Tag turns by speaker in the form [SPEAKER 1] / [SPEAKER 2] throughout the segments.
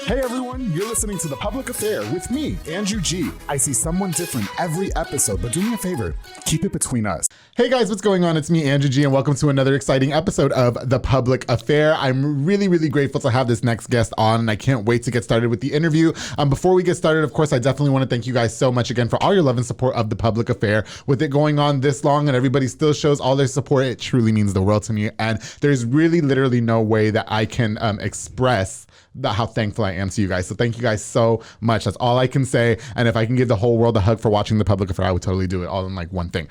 [SPEAKER 1] Hey everyone, you're listening to The Public Affair with me, Andrew G. I see someone different every episode, but do me a favor, keep it between us. Hey guys, what's going on? It's me, Andrew G, and welcome to another exciting episode of The Public Affair. I'm really grateful to have this next guest on, and I can't wait to get started with the interview. Before we get started, of course, I definitely want to thank you guys so much again for all your love and support of The Public Affair. With it going on this long and everybody still shows all their support, it truly means the world to me, and there's really literally no way that I can express how thankful I am to you guys. So thank you guys so much. That's all I can say. And if I can give the whole world a hug for watching The Public Affair, I would totally do it all in like one thing.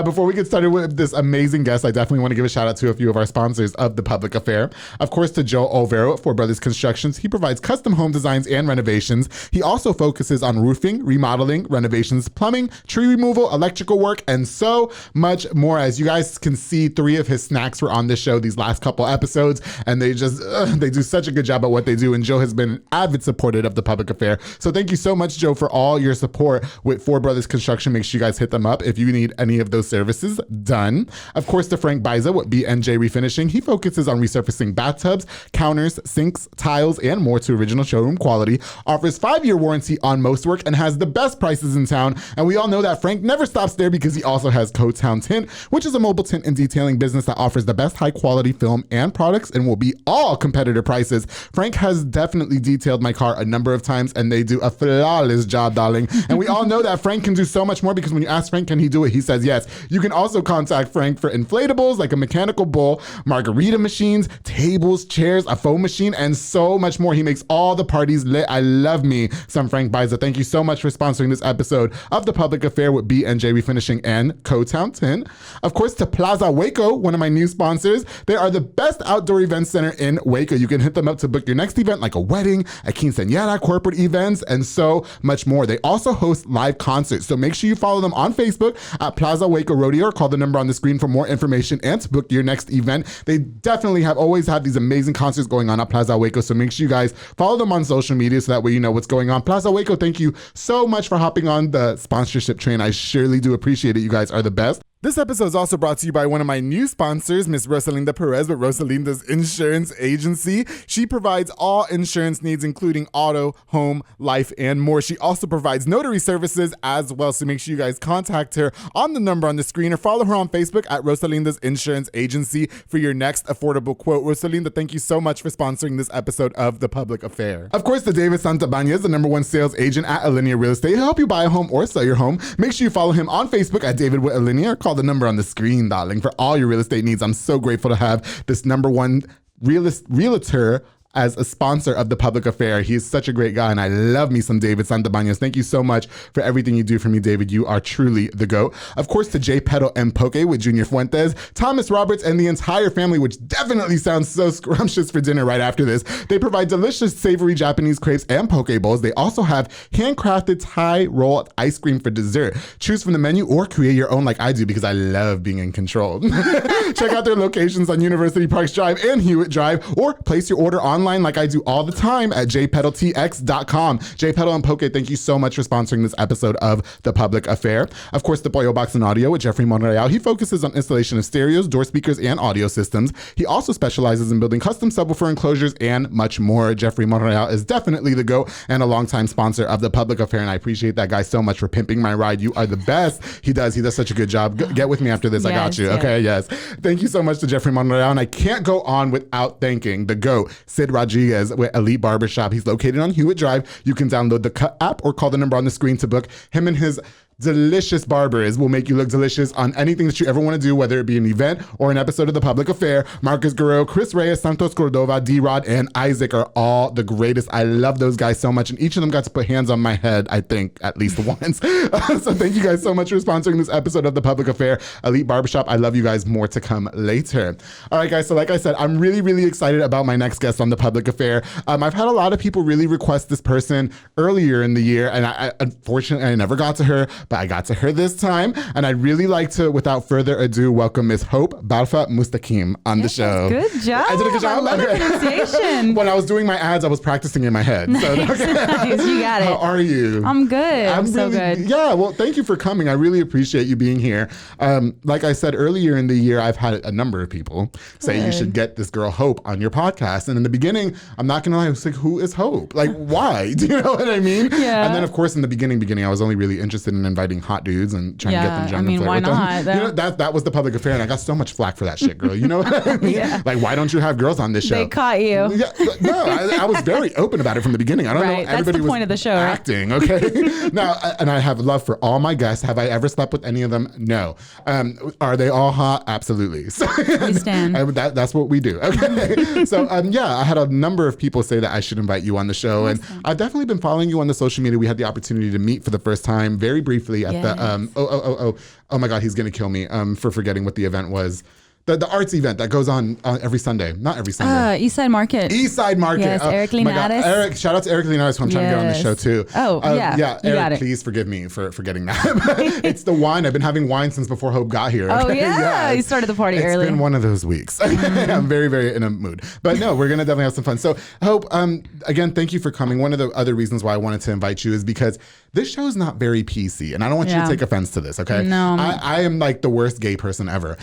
[SPEAKER 1] Before we get started with this amazing guest, I definitely want to give a shout out to a few of our sponsors of The Public Affair. Of course, to Joe Olvero at Four Brothers Constructions. He provides custom home designs and renovations. He also focuses on roofing, remodeling, renovations, plumbing, tree removal, electrical work, and so much more. As you guys can see, 3 of his snacks were on this show these last couple episodes, and they just, they do such a good job at what they do, and Joe has been an avid supporter of The Public Affair. So thank you so much, Joe, for all your support with Four Brothers Construction. Make sure you guys hit them up if you need any of those services done. Of course, to Frank Biza with BNJ Refinishing. He focuses on resurfacing bathtubs, counters, sinks, tiles, and more to original showroom quality. Offers 5-year warranty on most work and has the best prices in town. And we all know that Frank never stops there because he also has Co-Town Tint, which is a mobile tint and detailing business that offers the best high quality film and products and will be all competitor prices. Frank has definitely detailed my car a number of times, and they do a flawless job, darling. And we all know that Frank can do so much more, because when you ask Frank, can he do it? He says yes. You can also contact Frank for inflatables like a mechanical bull, margarita machines, tables, chairs, a foam machine, and so much more. He makes all the parties lit. I love me some Frank Biza. Thank you so much for sponsoring this episode of The Public Affair with BNJ Refinishing and Co-Town Tint. Of course, to Plaza Waco, one of my new sponsors. They are the best outdoor event center in Waco. You can hit them up to book your next event, like a wedding, a quinceañera, corporate events, and so much more. They also host live concerts, so make sure you follow them on Facebook at Plaza Waco Rodeo, or call the number on the screen for more information and to book your next event. They definitely always have these amazing concerts going on at Plaza Waco, so make sure you guys follow them on social media so that way you know what's going on. Plaza Waco, thank you so much for hopping on the sponsorship train. I surely do appreciate it. You guys are the best. This episode is also brought to you by one of my new sponsors, Miss Rosalinda Perez with Rosalinda's Insurance Agency. She provides all insurance needs, including auto, home, life, and more. She also provides notary services as well, so make sure you guys contact her on the number on the screen, or follow her on Facebook at Rosalinda's Insurance Agency for your next affordable quote. Rosalinda, thank you so much for sponsoring this episode of The Public Affair. Of course, to David Santabanez, the #1 sales agent at Alinea Real Estate. He'll help you buy a home or sell your home. Make sure you follow him on Facebook at David with Alinea, or call the number on the screen, darling, for all your real estate needs. I'm so grateful to have this #1 realtor as a sponsor of The Public Affair. He is such a great guy, and I love me some David Santabanez. Thank you so much for everything you do for me, David. You are truly the GOAT. Of course, to J Petal and Poke with Junior Fuentes, Thomas Roberts, and the entire family, which definitely sounds so scrumptious for dinner right after this. They provide delicious, savory Japanese crepes and poke bowls. They also have handcrafted Thai roll ice cream for dessert. Choose from the menu or create your own like I do, because I love being in control. Check out their locations on University Parks Drive and Hewitt Drive, or place your order online like I do all the time at jpetaltx.com. J Petal and Poke, thank you so much for sponsoring this episode of The Public Affair. Of course, the Pollo Box and Audio with Jeffrey Monreal. He focuses on installation of stereos, door speakers, and audio systems. He also specializes in building custom subwoofer enclosures and much more. Jeffrey Monreal is definitely the GOAT and a longtime sponsor of The Public Affair, and I appreciate that guy so much for pimping my ride. You are the best. He does such a good job. Get with me after this. Yes, I got you. Yes. Okay, yes. Thank you so much to Jeffrey Monreal, and I can't go on without thanking the GOAT, Sid Rodriguez with Elite Barbershop. He's located on Hewitt Drive. You can download the Cut app or call the number on the screen to book him, and his delicious barbers will make you look delicious on anything that you ever want to do, whether it be an event or an episode of The Public Affair. Marcus Guerrero, Chris Reyes, Santos Cordova, D-Rod, and Isaac are all the greatest. I love those guys so much, and each of them got to put hands on my head, I think, at least once. So thank you guys so much for sponsoring this episode of The Public Affair. Elite Barbershop, I love you guys. More to come later. All right, guys, so like I said, I'm really excited about my next guest on The Public Affair. I've had a lot of people really request this person earlier in the year, and unfortunately, I never got to her, but I got to her this time. And I'd really like to, without further ado, welcome Miss Hope Balfa Mustakim on the show.
[SPEAKER 2] Good job.
[SPEAKER 1] I did a good job.
[SPEAKER 2] I love the pronunciation.
[SPEAKER 1] When I was doing my ads, I was practicing in my head.
[SPEAKER 2] Nice. You got it.
[SPEAKER 1] How are you?
[SPEAKER 2] I'm good. I'm so good.
[SPEAKER 1] Yeah, well, thank you for coming. I really appreciate you being here. Like I said earlier in the year, I've had a number of people say you should get this girl Hope on your podcast. And in the beginning, I'm not gonna lie, I was like, who is Hope? Like, why? Do you know what I mean?
[SPEAKER 2] Yeah.
[SPEAKER 1] And then of course in the beginning, I was only really interested in inviting hot dudes and trying to get them drunk and flirt
[SPEAKER 2] why
[SPEAKER 1] with
[SPEAKER 2] not?
[SPEAKER 1] them. You know, that was the public affair, and I got so much flack for that shit, girl. You know what I mean?
[SPEAKER 2] Yeah.
[SPEAKER 1] Like, why don't you have girls on this show?
[SPEAKER 2] They caught you.
[SPEAKER 1] Yeah, no, I was very open about it from the beginning. I don't know. Everybody
[SPEAKER 2] That's the point of the show,
[SPEAKER 1] acting, right? Okay. Now, and I have love for all my guests. Have I ever slept with any of them? No. Are they all hot? Absolutely. So,
[SPEAKER 2] We stand.
[SPEAKER 1] That's what we do. Okay. So yeah, I had a number of people say that I should invite you on the show, and I've definitely been following you on the social media. We had the opportunity to meet for the first time very briefly at the oh my God, he's gonna kill me for forgetting what the event was. The arts event that goes on every Sunday. Not every Sunday.
[SPEAKER 2] Eastside Market.
[SPEAKER 1] Eastside Market.
[SPEAKER 2] Yes, Eric Linares.
[SPEAKER 1] Eric, shout out to Eric Linares, who I'm trying to get on the show too.
[SPEAKER 2] Oh, yeah.
[SPEAKER 1] Yeah,
[SPEAKER 2] You got
[SPEAKER 1] Eric,
[SPEAKER 2] it.
[SPEAKER 1] please forgive me for forgetting that. It's the wine. I've been having wine since before Hope got here.
[SPEAKER 2] Oh,
[SPEAKER 1] Okay?
[SPEAKER 2] yeah. You started the party early.
[SPEAKER 1] It's been one of those weeks. I'm very, very in a mood. But no, we're going to definitely have some fun. So Hope, again, thank you for coming. One of the other reasons why I wanted to invite you is because this show is not very PC, and I don't want you to take offense to this, okay?
[SPEAKER 2] No.
[SPEAKER 1] I am like the worst gay person ever.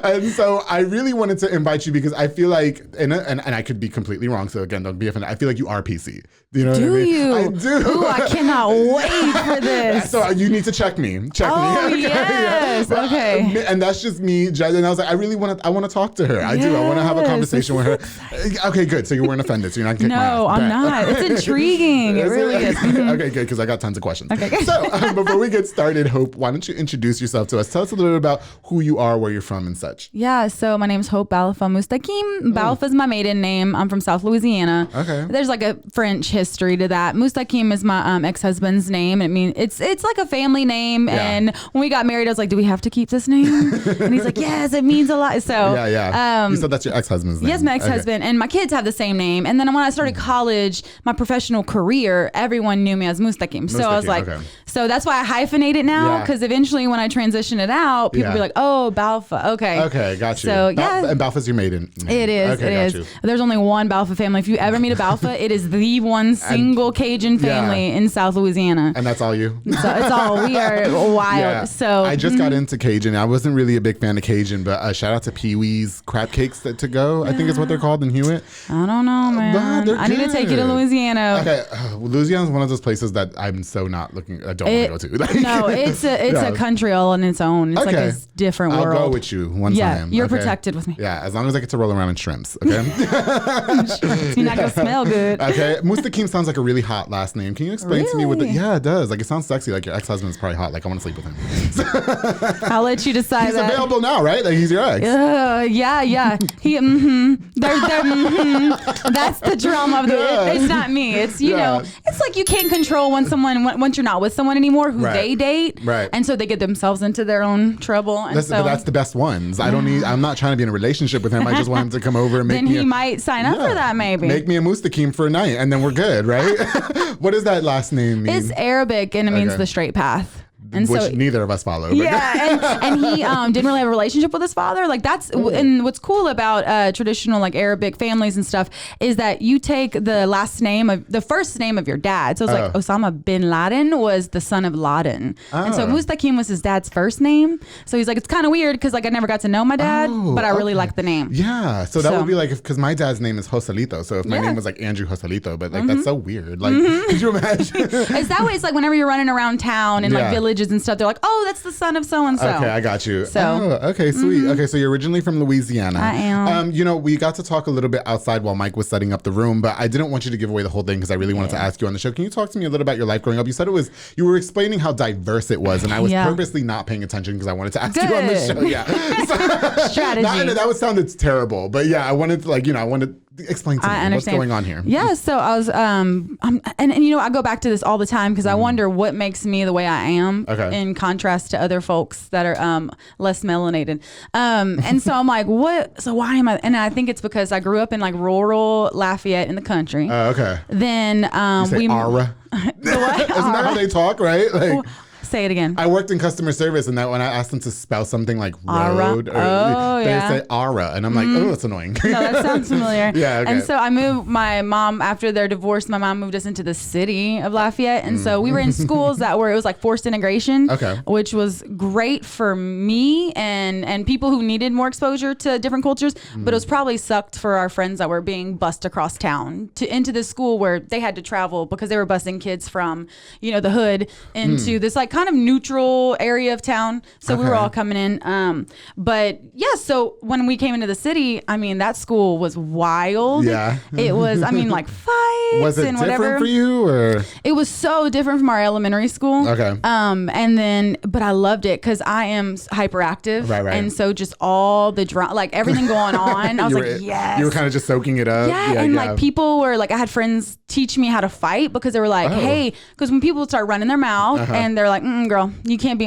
[SPEAKER 1] And so I really wanted to invite you because I feel like, and I could be completely wrong, so again, don't be offended. I feel like you are PC. Do you know what I mean?
[SPEAKER 2] You?
[SPEAKER 1] I do.
[SPEAKER 2] Ooh, I cannot wait for this.
[SPEAKER 1] So you need to check me.
[SPEAKER 2] Oh,
[SPEAKER 1] Okay?
[SPEAKER 2] yes.
[SPEAKER 1] Yeah.
[SPEAKER 2] Okay.
[SPEAKER 1] And that's just me. And I was like, I want to talk to her. I do. I want to have a conversation with her. Okay, good. So you weren't offended. So you're not kicking my ass.
[SPEAKER 2] No, I'm not. It's intriguing. It really is.
[SPEAKER 1] Okay, good, because I got tons of questions.
[SPEAKER 2] Okay.
[SPEAKER 1] So before we get started, Hope, why don't you introduce yourself to us? Tell us a little bit about who you are, where you're from, and such.
[SPEAKER 2] Yeah, so my name's Hope Balfa Mustakim. Balfa is my maiden name. I'm from South Louisiana.
[SPEAKER 1] Okay.
[SPEAKER 2] There's like a French history to that. Mustakim is my ex-husband's name. I mean, it's like a family name.
[SPEAKER 1] Yeah.
[SPEAKER 2] And when we got married, I was like, do we have to keep this name? And he's like, yes, it means a lot. So
[SPEAKER 1] yeah. You said that's your ex-husband's name.
[SPEAKER 2] Yes, my ex-husband. And my kids have the same name. And then when I started college, my professional career, everyone knew me as Mustakim. So I was like, so that's why I hyphenate it now, because eventually when I transition it out, people be like, oh, Balfa. Okay,
[SPEAKER 1] got you.
[SPEAKER 2] So
[SPEAKER 1] and Balfa's your maiden name.
[SPEAKER 2] It is.
[SPEAKER 1] Okay,
[SPEAKER 2] it is. There's only one Balfa family. If you ever meet a Balfa, it is the one single Cajun family in South Louisiana.
[SPEAKER 1] And that's all you?
[SPEAKER 2] So it's all, we are wild.
[SPEAKER 1] Yeah.
[SPEAKER 2] So
[SPEAKER 1] I just got into Cajun. I wasn't really a big fan of Cajun, but shout out to Pee Wee's crab cakes to go. I think is what they're called in Hewitt.
[SPEAKER 2] I don't know, man. I need to take you to Louisiana.
[SPEAKER 1] Okay, Louisiana is one of those places that I'm so not looking. I don't want to go to. Like,
[SPEAKER 2] no, it's a country all on its own. It's like a different world.
[SPEAKER 1] I'll go with you one time.
[SPEAKER 2] You're protected with me.
[SPEAKER 1] Yeah, as long as I get to roll around in shrimps. Okay.
[SPEAKER 2] You're not gonna smell good.
[SPEAKER 1] Okay, Mustakim sounds like a really hot last name. Can you explain to me what? Yeah, it does. Like it sounds sexy. Like your ex-husband's probably hot. Like I want to sleep with him.
[SPEAKER 2] I'll let you decide.
[SPEAKER 1] He's available now, right? Like he's your ex.
[SPEAKER 2] Yeah. He. That's the drama of the. It's not me. It's you know. It's like you can't control when once you're not with someone anymore who they date, and so they get themselves into their own trouble. And
[SPEAKER 1] but that's the best ones. I don't need. I'm not trying to be in a relationship with him. I just want him to come over and make
[SPEAKER 2] then
[SPEAKER 1] me.
[SPEAKER 2] Then he might sign up for that. Maybe
[SPEAKER 1] make me a Mustakim for a night, and then we're good, right? What does that last name mean?
[SPEAKER 2] It's Arabic and it means the straight path. And
[SPEAKER 1] which
[SPEAKER 2] so,
[SPEAKER 1] neither of us follow.
[SPEAKER 2] Yeah, and he didn't really have a relationship with his father. Like that's and what's cool about traditional like Arabic families and stuff is that you take the first name of your dad. So it's like Osama bin Laden was the son of Laden, and so Mustakim was his dad's first name. So he's like, it's kind of weird because like I never got to know my dad, but I really like the name.
[SPEAKER 1] Yeah, so that would be like because my dad's name is Joselito. So if my name was like Andrew Joselito, but like that's so weird. Like, could you imagine?
[SPEAKER 2] It's that way. It's like whenever you're running around town and like villages and stuff, they're like, oh, that's the son of so and so.
[SPEAKER 1] Okay, I got you.
[SPEAKER 2] So
[SPEAKER 1] okay, sweet. Okay, so you're originally from Louisiana.
[SPEAKER 2] I am.
[SPEAKER 1] You know, we got to talk a little bit outside while Mike was setting up the room, but I didn't want you to give away the whole thing because I really wanted to ask you on the show. Can you talk to me a little about your life growing up? You said you were explaining how diverse it was, and I was purposely not paying attention because I wanted to ask you on the show. Yeah.
[SPEAKER 2] Strategy.
[SPEAKER 1] That would sound terrible, but yeah, I wanted to explain to me what's going on here.
[SPEAKER 2] Yeah, so I was and you know I go back to this all the time because I wonder what makes me the way I am in contrast to other folks that are less melanated. And so I'm like, what? So why am I? And I think it's because I grew up in like rural Lafayette in the country.
[SPEAKER 1] Okay.
[SPEAKER 2] Then
[SPEAKER 1] you say Ara.
[SPEAKER 2] What?
[SPEAKER 1] Isn't that how they talk, right? Like.
[SPEAKER 2] Say it again.
[SPEAKER 1] I worked in customer service, and that when I asked them to spell something like road, they say Ara, and I'm like, oh, that's annoying.
[SPEAKER 2] No, that sounds familiar.
[SPEAKER 1] Yeah, okay.
[SPEAKER 2] And so I moved, my mom, after their divorce, my mom moved us into the city of Lafayette. And so we were in schools it was like forced integration, which was great for me and people who needed more exposure to different cultures. But it was probably sucked for our friends that were being bussed across town into this school where they had to travel because they were busing kids from, the hood into this like kind of neutral area of town. So we were all coming in. But yeah, so when we came into the city, I mean, that school was wild.
[SPEAKER 1] Yeah.
[SPEAKER 2] It was, like fights
[SPEAKER 1] was it
[SPEAKER 2] and whatever.
[SPEAKER 1] Different for you or?
[SPEAKER 2] It was so different from our elementary school.
[SPEAKER 1] Okay.
[SPEAKER 2] But I loved it because I am hyperactive.
[SPEAKER 1] Right.
[SPEAKER 2] And so just all the drama, like everything going on, I was like, yes.
[SPEAKER 1] You were kind of just soaking it up.
[SPEAKER 2] Yeah. And like people were like, I had friends teach me how to fight because they were like, hey, because when people start running their mouth and they're like, girl, you can't be,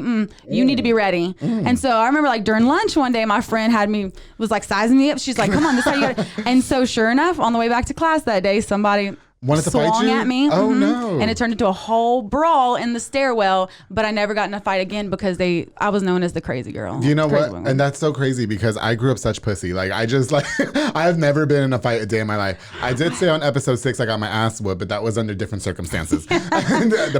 [SPEAKER 2] you need to be ready. And so I remember like during lunch one day, my friend was like sizing me up. She's like, come on, this is how you got it. And so sure enough, on the way back to class that day, somebody
[SPEAKER 1] wanted to fight you?
[SPEAKER 2] at me.
[SPEAKER 1] Oh no.
[SPEAKER 2] And it turned into a whole brawl in the stairwell, but I never got in a fight again because I was known as the crazy girl.
[SPEAKER 1] You know what? And that's so crazy because I grew up such pussy. Like I just like I've never been in a fight a day in my life. I did say on episode 6 I got my ass whooped, but that was under different circumstances.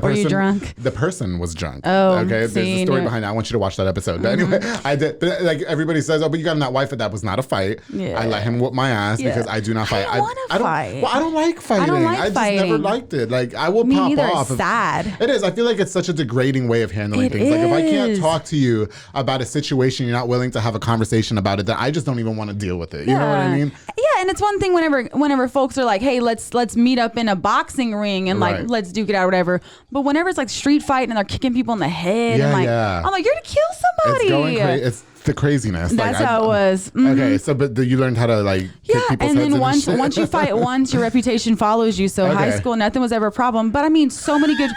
[SPEAKER 2] Were you drunk?
[SPEAKER 1] The person was drunk.
[SPEAKER 2] Oh,
[SPEAKER 1] okay. There's a story behind that. I want you to watch that episode. But anyway, I did. But like everybody says, oh, but you got in that wife, but that was not a fight.
[SPEAKER 2] Yeah.
[SPEAKER 1] I let him whoop my ass because I do not fight.
[SPEAKER 2] I don't want to fight.
[SPEAKER 1] Well, I don't like fighting.
[SPEAKER 2] I don't like fighting.
[SPEAKER 1] Just never liked it. Like I will
[SPEAKER 2] Me
[SPEAKER 1] pop
[SPEAKER 2] neither.
[SPEAKER 1] off.
[SPEAKER 2] It's sad.
[SPEAKER 1] It is. I feel like it's such a degrading way of handling things. Like if I can't talk to you about a situation, you're not willing to have a conversation about it, then I just don't even want to deal with it. You know what I mean?
[SPEAKER 2] Yeah, and it's one thing whenever folks are like, hey, let's meet up in a boxing ring and like let's duke it out or whatever. But whenever it's like street fight and they're kicking people in the head and like I'm like, you're to kill somebody.
[SPEAKER 1] It's going crazy. It's the craziness.
[SPEAKER 2] That's how it was.
[SPEAKER 1] Okay, so but you learned how to like kick people's
[SPEAKER 2] and
[SPEAKER 1] heads
[SPEAKER 2] then once you fight once, your reputation follows you. So high school, nothing was ever a problem. But I mean, so many good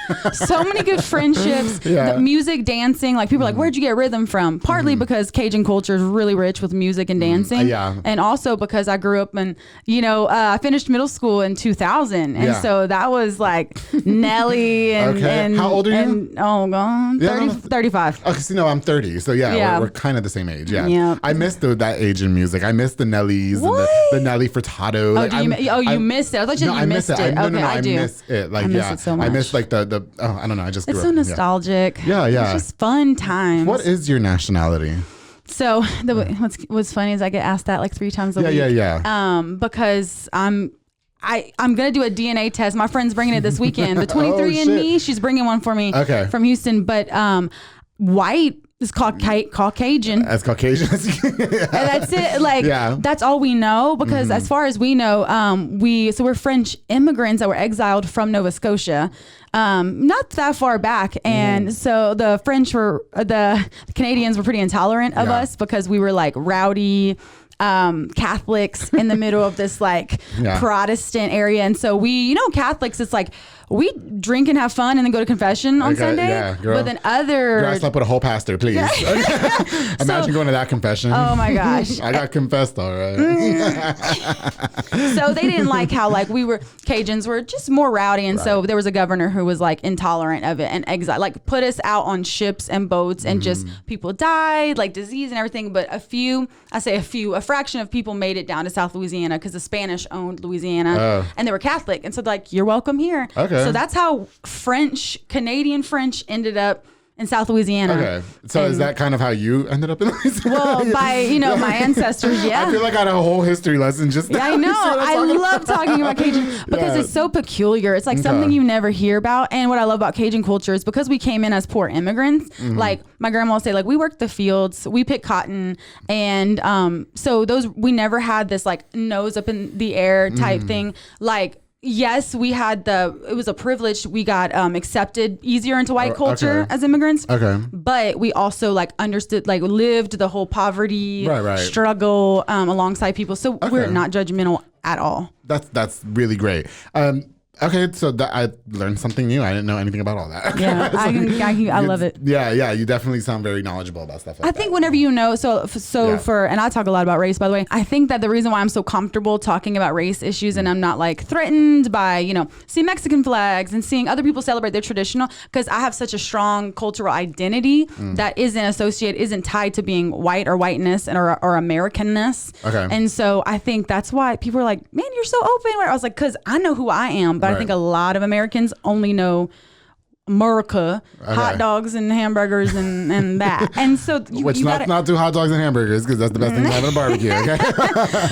[SPEAKER 2] friendships. The music, dancing. Like people are like, where'd you get rhythm from? Partly because Cajun culture is really rich with music and dancing. And also because I grew up and I finished middle school in 2000, and so that was like Nelly and
[SPEAKER 1] how old are you?
[SPEAKER 2] And, oh god, 35.
[SPEAKER 1] Okay, so I'm 30. So we're kind of the same age. I missed that age in music. I missed the Nellies and the Nelly Furtado.
[SPEAKER 2] You missed it. I thought you missed it.
[SPEAKER 1] No,
[SPEAKER 2] I do.
[SPEAKER 1] I miss it. Like
[SPEAKER 2] I miss it so much.
[SPEAKER 1] I miss like the I don't know. I just grew
[SPEAKER 2] it's so
[SPEAKER 1] up.
[SPEAKER 2] nostalgic.
[SPEAKER 1] Yeah.
[SPEAKER 2] It's just fun times.
[SPEAKER 1] What is your nationality?
[SPEAKER 2] So what's funny is I get asked that like 3 times a week.
[SPEAKER 1] Yeah.
[SPEAKER 2] Because I'm gonna do a DNA test. My friend's bringing it this weekend. The 23andMe, she's bringing one for me from Houston. But white is called Caucasian.
[SPEAKER 1] That's Caucasian.
[SPEAKER 2] And that's it. Like that's all we know because as far as we know, we're French immigrants that were exiled from Nova Scotia, not that far back, and so the Canadians were pretty intolerant of us because we were like rowdy Catholics in the middle of this like Protestant area. And so Catholics, it's like we drink and have fun and then go to confession on Sunday.
[SPEAKER 1] Yeah, girl.
[SPEAKER 2] But then I slept
[SPEAKER 1] with a whole pastor, please. Imagine going to that confession.
[SPEAKER 2] Oh my gosh.
[SPEAKER 1] I got confessed, all right.
[SPEAKER 2] So they didn't like how like Cajuns were just more rowdy. And so there was a governor who was like intolerant of it and like put us out on ships and boats and just people died, like disease and everything. But a fraction of people made it down to South Louisiana because the Spanish owned Louisiana and they were Catholic. And so like, you're welcome here.
[SPEAKER 1] Okay.
[SPEAKER 2] So that's how Canadian French ended up in South Louisiana.
[SPEAKER 1] Okay. So is that kind of how you ended up in Louisiana?
[SPEAKER 2] Well, by, my ancestors,
[SPEAKER 1] I feel like I had a whole history lesson just now.
[SPEAKER 2] I know. I love talking about Cajun because it's so peculiar. It's like something you never hear about. And what I love about Cajun culture is because we came in as poor immigrants, like my grandma will say, like, we worked the fields, we picked cotton. And so we never had this like nose up in the air type thing. Like, yes, it was a privilege. We got accepted easier into white culture as immigrants. Okay. But we also like understood, like lived the whole poverty struggle alongside people. So we're not judgmental at all.
[SPEAKER 1] That's really great. Okay, so I learned something new. I didn't know anything about all that.
[SPEAKER 2] Yeah, I love it.
[SPEAKER 1] Yeah, you definitely sound very knowledgeable about stuff like that.
[SPEAKER 2] I think whenever you know, and I talk a lot about race, by the way, I think that the reason why I'm so comfortable talking about race issues and I'm not like threatened by, seeing Mexican flags and seeing other people celebrate their traditional, because I have such a strong cultural identity that isn't tied to being white or whiteness or Americanness. Okay. And so I think that's why people are like, man, you're so open. I was like, because I know who I am, but I think a lot of Americans only know America, hot dogs and hamburgers and that. And so
[SPEAKER 1] not do hot dogs and hamburgers, because that's the best thing to have at a barbecue. Okay.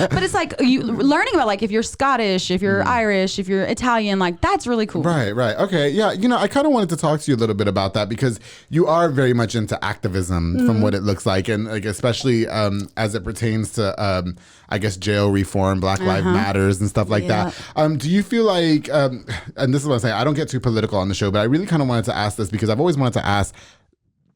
[SPEAKER 2] But it's like you learning about like if you're Scottish, if you're Irish, if you're Italian, like that's really cool.
[SPEAKER 1] Right. Okay. Yeah. I kind of wanted to talk to you a little bit about that, because you are very much into activism from what it looks like, and like especially as it pertains to I guess jail reform, Black Lives Matters and stuff like that. Do you feel like, and this is what I'm saying, I don't get too political on the show, but I really kind of wanted to ask this because I've always wanted to ask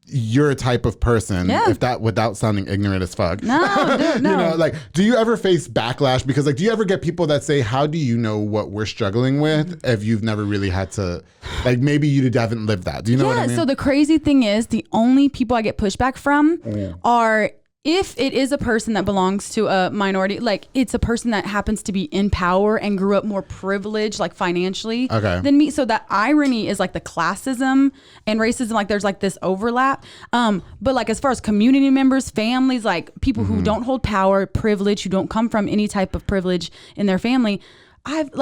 [SPEAKER 1] your type of person, if that, without sounding ignorant as fuck.
[SPEAKER 2] No, dude, no.
[SPEAKER 1] Like, do you ever face backlash? Because like, do you ever get people that say, how do you know what we're struggling with if you've never really had to, like maybe you haven't lived that? Do you know what I mean?
[SPEAKER 2] So the crazy thing is the only people I get pushback from are, if it is a person that belongs to a minority, like it's a person that happens to be in power and grew up more privileged, like financially than me. So that irony is like the classism and racism, like there's like this overlap. But like as far as community members, families, like people who don't hold power, privilege, who don't come from any type of privilege in their family,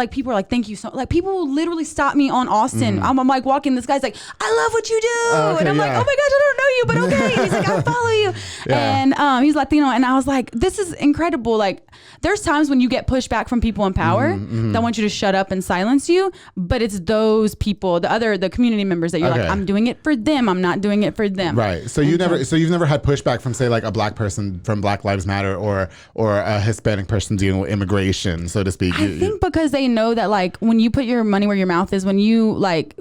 [SPEAKER 2] people are like, thank you so, like people will literally stop me on Austin. I'm like walking, this guy's like, I love what you do. And I'm like, oh my gosh, I don't know you, but okay. And he's like, I'll follow you. And he's Latino. And I was like, this is incredible. Like there's times when you get pushback from people in power that want you to shut up and silence you. But it's those people, the community members that you're like, I'm doing it for them. I'm not doing it for them.
[SPEAKER 1] Right. So you've never had pushback from say like a Black person from Black Lives Matter or a Hispanic person dealing with immigration, so to speak.
[SPEAKER 2] I think because they know that like when you put your money where your mouth is, when you like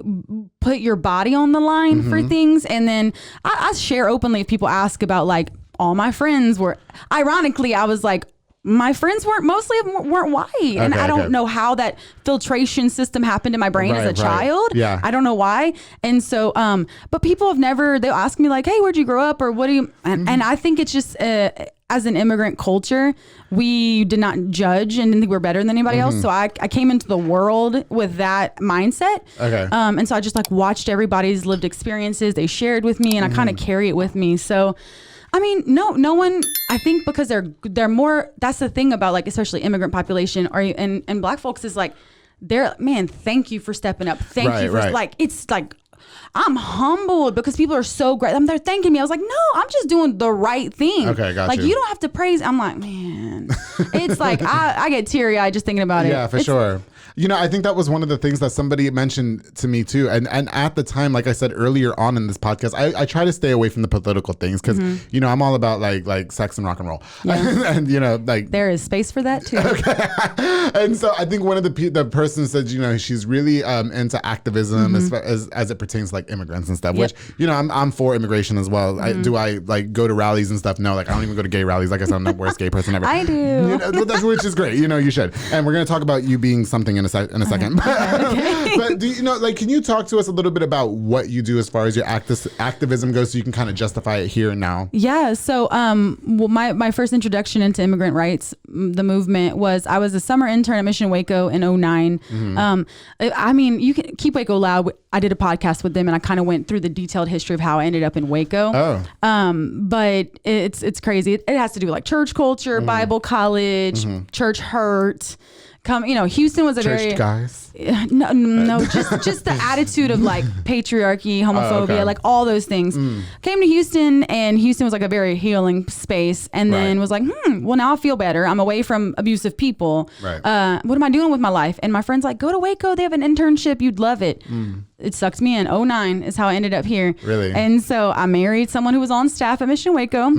[SPEAKER 2] put your body on the line for things, and then I share openly if people ask about like all my friends were, ironically, I was like, my friends weren't white. And I don't know how that filtration system happened in my brain as a child. Yeah. I don't know why. And so, but people they'll ask me like, hey, where'd you grow up? Or what do you, and I think it's just, as an immigrant culture, we did not judge and didn't think we were better than anybody else. So I came into the world with that mindset. And so I just like watched everybody's lived experiences they shared with me, and I kind of carry it with me. So I mean, no one, I think because they're more, that's the thing about like, especially immigrant population and Black folks is like, thank you for stepping up. Thank you for like, it's like, I'm humbled because people are so great. They're thanking me. I was like, no, I'm just doing the right thing. Okay, got you. Like, you don't have to praise. I'm like, man, it's like, I get teary eyed just thinking about it.
[SPEAKER 1] Yeah, for sure. I think that was one of the things that somebody mentioned to me too. And at the time, like I said earlier on in this podcast, I try to stay away from the political things because, I'm all about like sex and rock and roll. Yeah. And, like.
[SPEAKER 2] There is space for that too.
[SPEAKER 1] Okay. And so I think one of the person said, she's really into activism as it pertains to like immigrants and stuff, which, I'm for immigration as well. Do I like go to rallies and stuff? No, like I don't even go to gay rallies. Like I said, I'm the worst gay person ever.
[SPEAKER 2] I do.
[SPEAKER 1] Which is great. You should. And we're going to talk about you being something in a second. But do can you talk to us a little bit about what you do as far as your activism goes, so you can kind of justify it here and now?
[SPEAKER 2] Yeah. So my first introduction into immigrant rights, the movement, was I was a summer intern at Mission Waco in 2009. I mean, you can keep Waco loud. I did a podcast with them and I kind of went through the detailed history of how I ended up in Waco. But it's crazy. It has to do with like church culture, Bible college, church hurt. Houston was a
[SPEAKER 1] church guys.
[SPEAKER 2] No, just the attitude of like patriarchy, homophobia, like all those things. Came to Houston, and Houston was like a very healing space, and then was like, well, now I feel better. I'm away from abusive people. What am I doing with my life? And my friend's like, go to Waco. They have an internship. You'd love it. It sucked me in. 2009 is how I ended up here.
[SPEAKER 1] Really?
[SPEAKER 2] And so I married someone who was on staff at Mission Waco.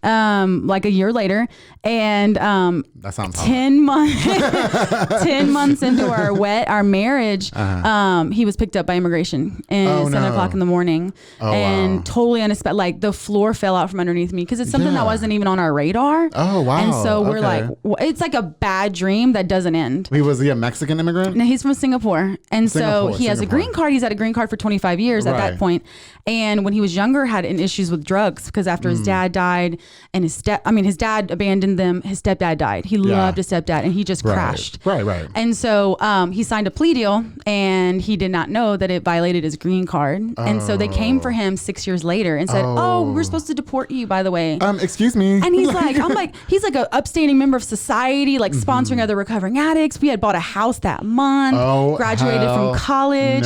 [SPEAKER 2] like a year later. And
[SPEAKER 1] that sounds
[SPEAKER 2] 10 months 10 months into our marriage, he was picked up by immigration at 7:00 in the morning. And totally unexpected. Like the floor fell out from underneath me because it's something that wasn't even on our radar.
[SPEAKER 1] Oh wow.
[SPEAKER 2] And so we're like, it's like a bad dream that doesn't end.
[SPEAKER 1] Was he a Mexican immigrant?
[SPEAKER 2] No, he's from Singapore. And so he has a green card. He's had a green card for 25 years at that point. And when he was younger, had issues with drugs because after his dad died and his dad abandoned them, his stepdad died. He loved his stepdad and he just crashed.
[SPEAKER 1] Right.
[SPEAKER 2] And so he signed a plea deal and he did not know that it violated his green card. And so they came for him 6 years later and said, we're supposed to deport you, by the way.
[SPEAKER 1] Excuse me.
[SPEAKER 2] And he's like, he's like an upstanding member of society, like sponsoring other recovering addicts. We had bought a house that month, graduated from college,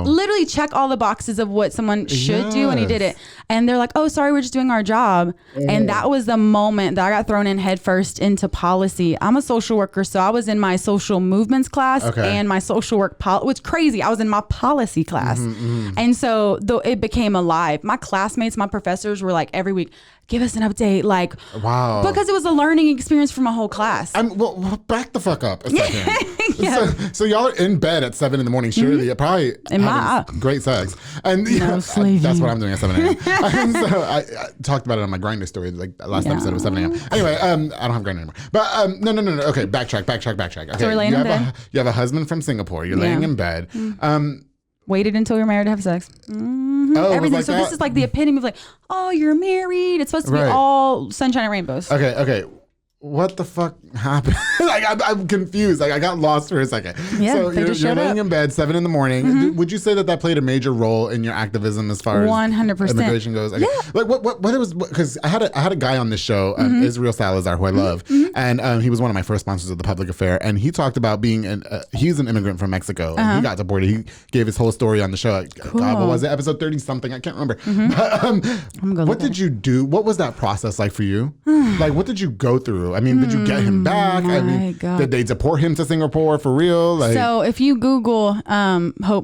[SPEAKER 2] literally check all the boxes of what someone should do. And he did it. And they're like, oh, sorry, we're just doing our job. And that was the moment that I got thrown in headfirst into policy. I'm a social worker. So I was in my social movements class and my social work. It's crazy. I was in my policy class. And so it became alive. My classmates, my professors were like every week, give us an update. Like, wow. Because it was a learning experience for my whole class.
[SPEAKER 1] Well, back the fuck up a second. So y'all are in bed at 7 a.m. Surely probably having great sex. And that's what I'm doing at 7 a.m. And so I talked about it on my Grindr story. Like last episode was 7 a.m. Anyway, I don't have Grindr anymore. But no. Okay, backtrack. Okay,
[SPEAKER 2] so we're laying in bed.
[SPEAKER 1] You have a husband from Singapore. You're laying in bed.
[SPEAKER 2] Waited until you're married to have sex. Everything. Like so this is like the epitome of like, oh, you're married. It's supposed to be all sunshine and rainbows.
[SPEAKER 1] Okay. What the fuck happened? Like I'm confused. Like I got lost for a second.
[SPEAKER 2] Yeah,
[SPEAKER 1] so you're laying in bed 7 a.m. Would you say that played a major role in your activism as far as 100% immigration goes? Okay. Yeah. Like what it was, because I had a guy on this show, Israel Salazar, who I love, and he was one of my first sponsors of The Public Affair, and he talked about being he's an immigrant from Mexico, and he got deported. He gave his whole story on the show.
[SPEAKER 2] Cool.
[SPEAKER 1] God, what was it? Episode 30 something? I can't remember. But what did you do? What was that process like for you? Like what did you go through? I mean, did you get him back? I mean, did they deport him to Singapore for real? Like,
[SPEAKER 2] so if you Google Hope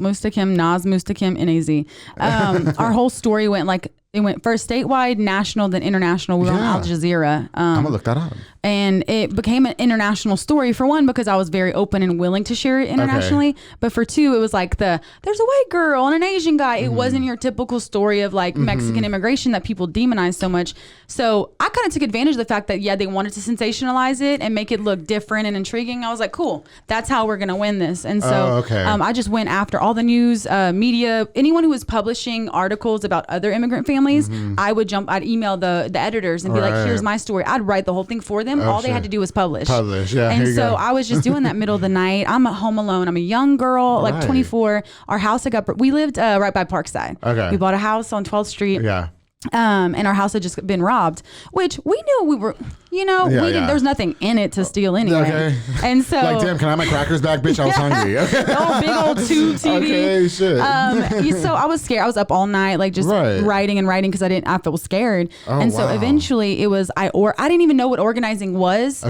[SPEAKER 2] Mustakim, Naz Mustakim, N-A-Z, our whole story went like, it went first statewide, national, then international. We were on Al Jazeera.
[SPEAKER 1] I'm gonna look that up.
[SPEAKER 2] And it became an international story, for one, because I was very open and willing to share it internationally. But for two, it was like there's a white girl and an Asian guy. It wasn't your typical story of like Mexican immigration that people demonize so much. So I kind of took advantage of the fact that, they wanted to sensationalize it and make it look different and intriguing. I was like, cool, that's how we're going to win this. And so I just went after all the news, media, anyone who was publishing articles about other immigrant families. I'd email the editors and be like, here's my story. I'd write the whole thing for them. All they had to do was publish. And so I was just doing that middle of the night. I'm at home alone. I'm a young girl, like 24. Our house we lived right by Parkside. We bought a house on 12th Street. And our house had just been robbed, which we knew we were, there's nothing in it to steal anyway. And so
[SPEAKER 1] like, damn, can I have my crackers back, bitch? I was hungry.
[SPEAKER 2] Oh, big old tube TV.
[SPEAKER 1] Okay, shit.
[SPEAKER 2] So I was scared. I was up all night, like just writing because I felt scared. So eventually it was, I didn't even know what organizing was.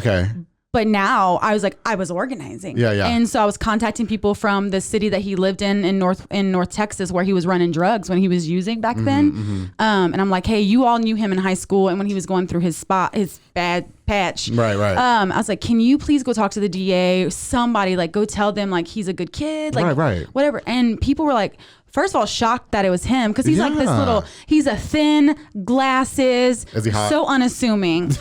[SPEAKER 2] But now I was organizing. And so I was contacting people from the city that he lived in North Texas, where he was running drugs when he was using back then. And I'm like, hey, you all knew him in high school, and when he was going through his bad patch. I was like, can you please go talk to the DA? Somebody, like, go tell them like he's a good kid, like whatever. And people were like, first of all, shocked that it was him, because he's like this he's a thin, glasses,
[SPEAKER 1] is he hot?
[SPEAKER 2] So unassuming.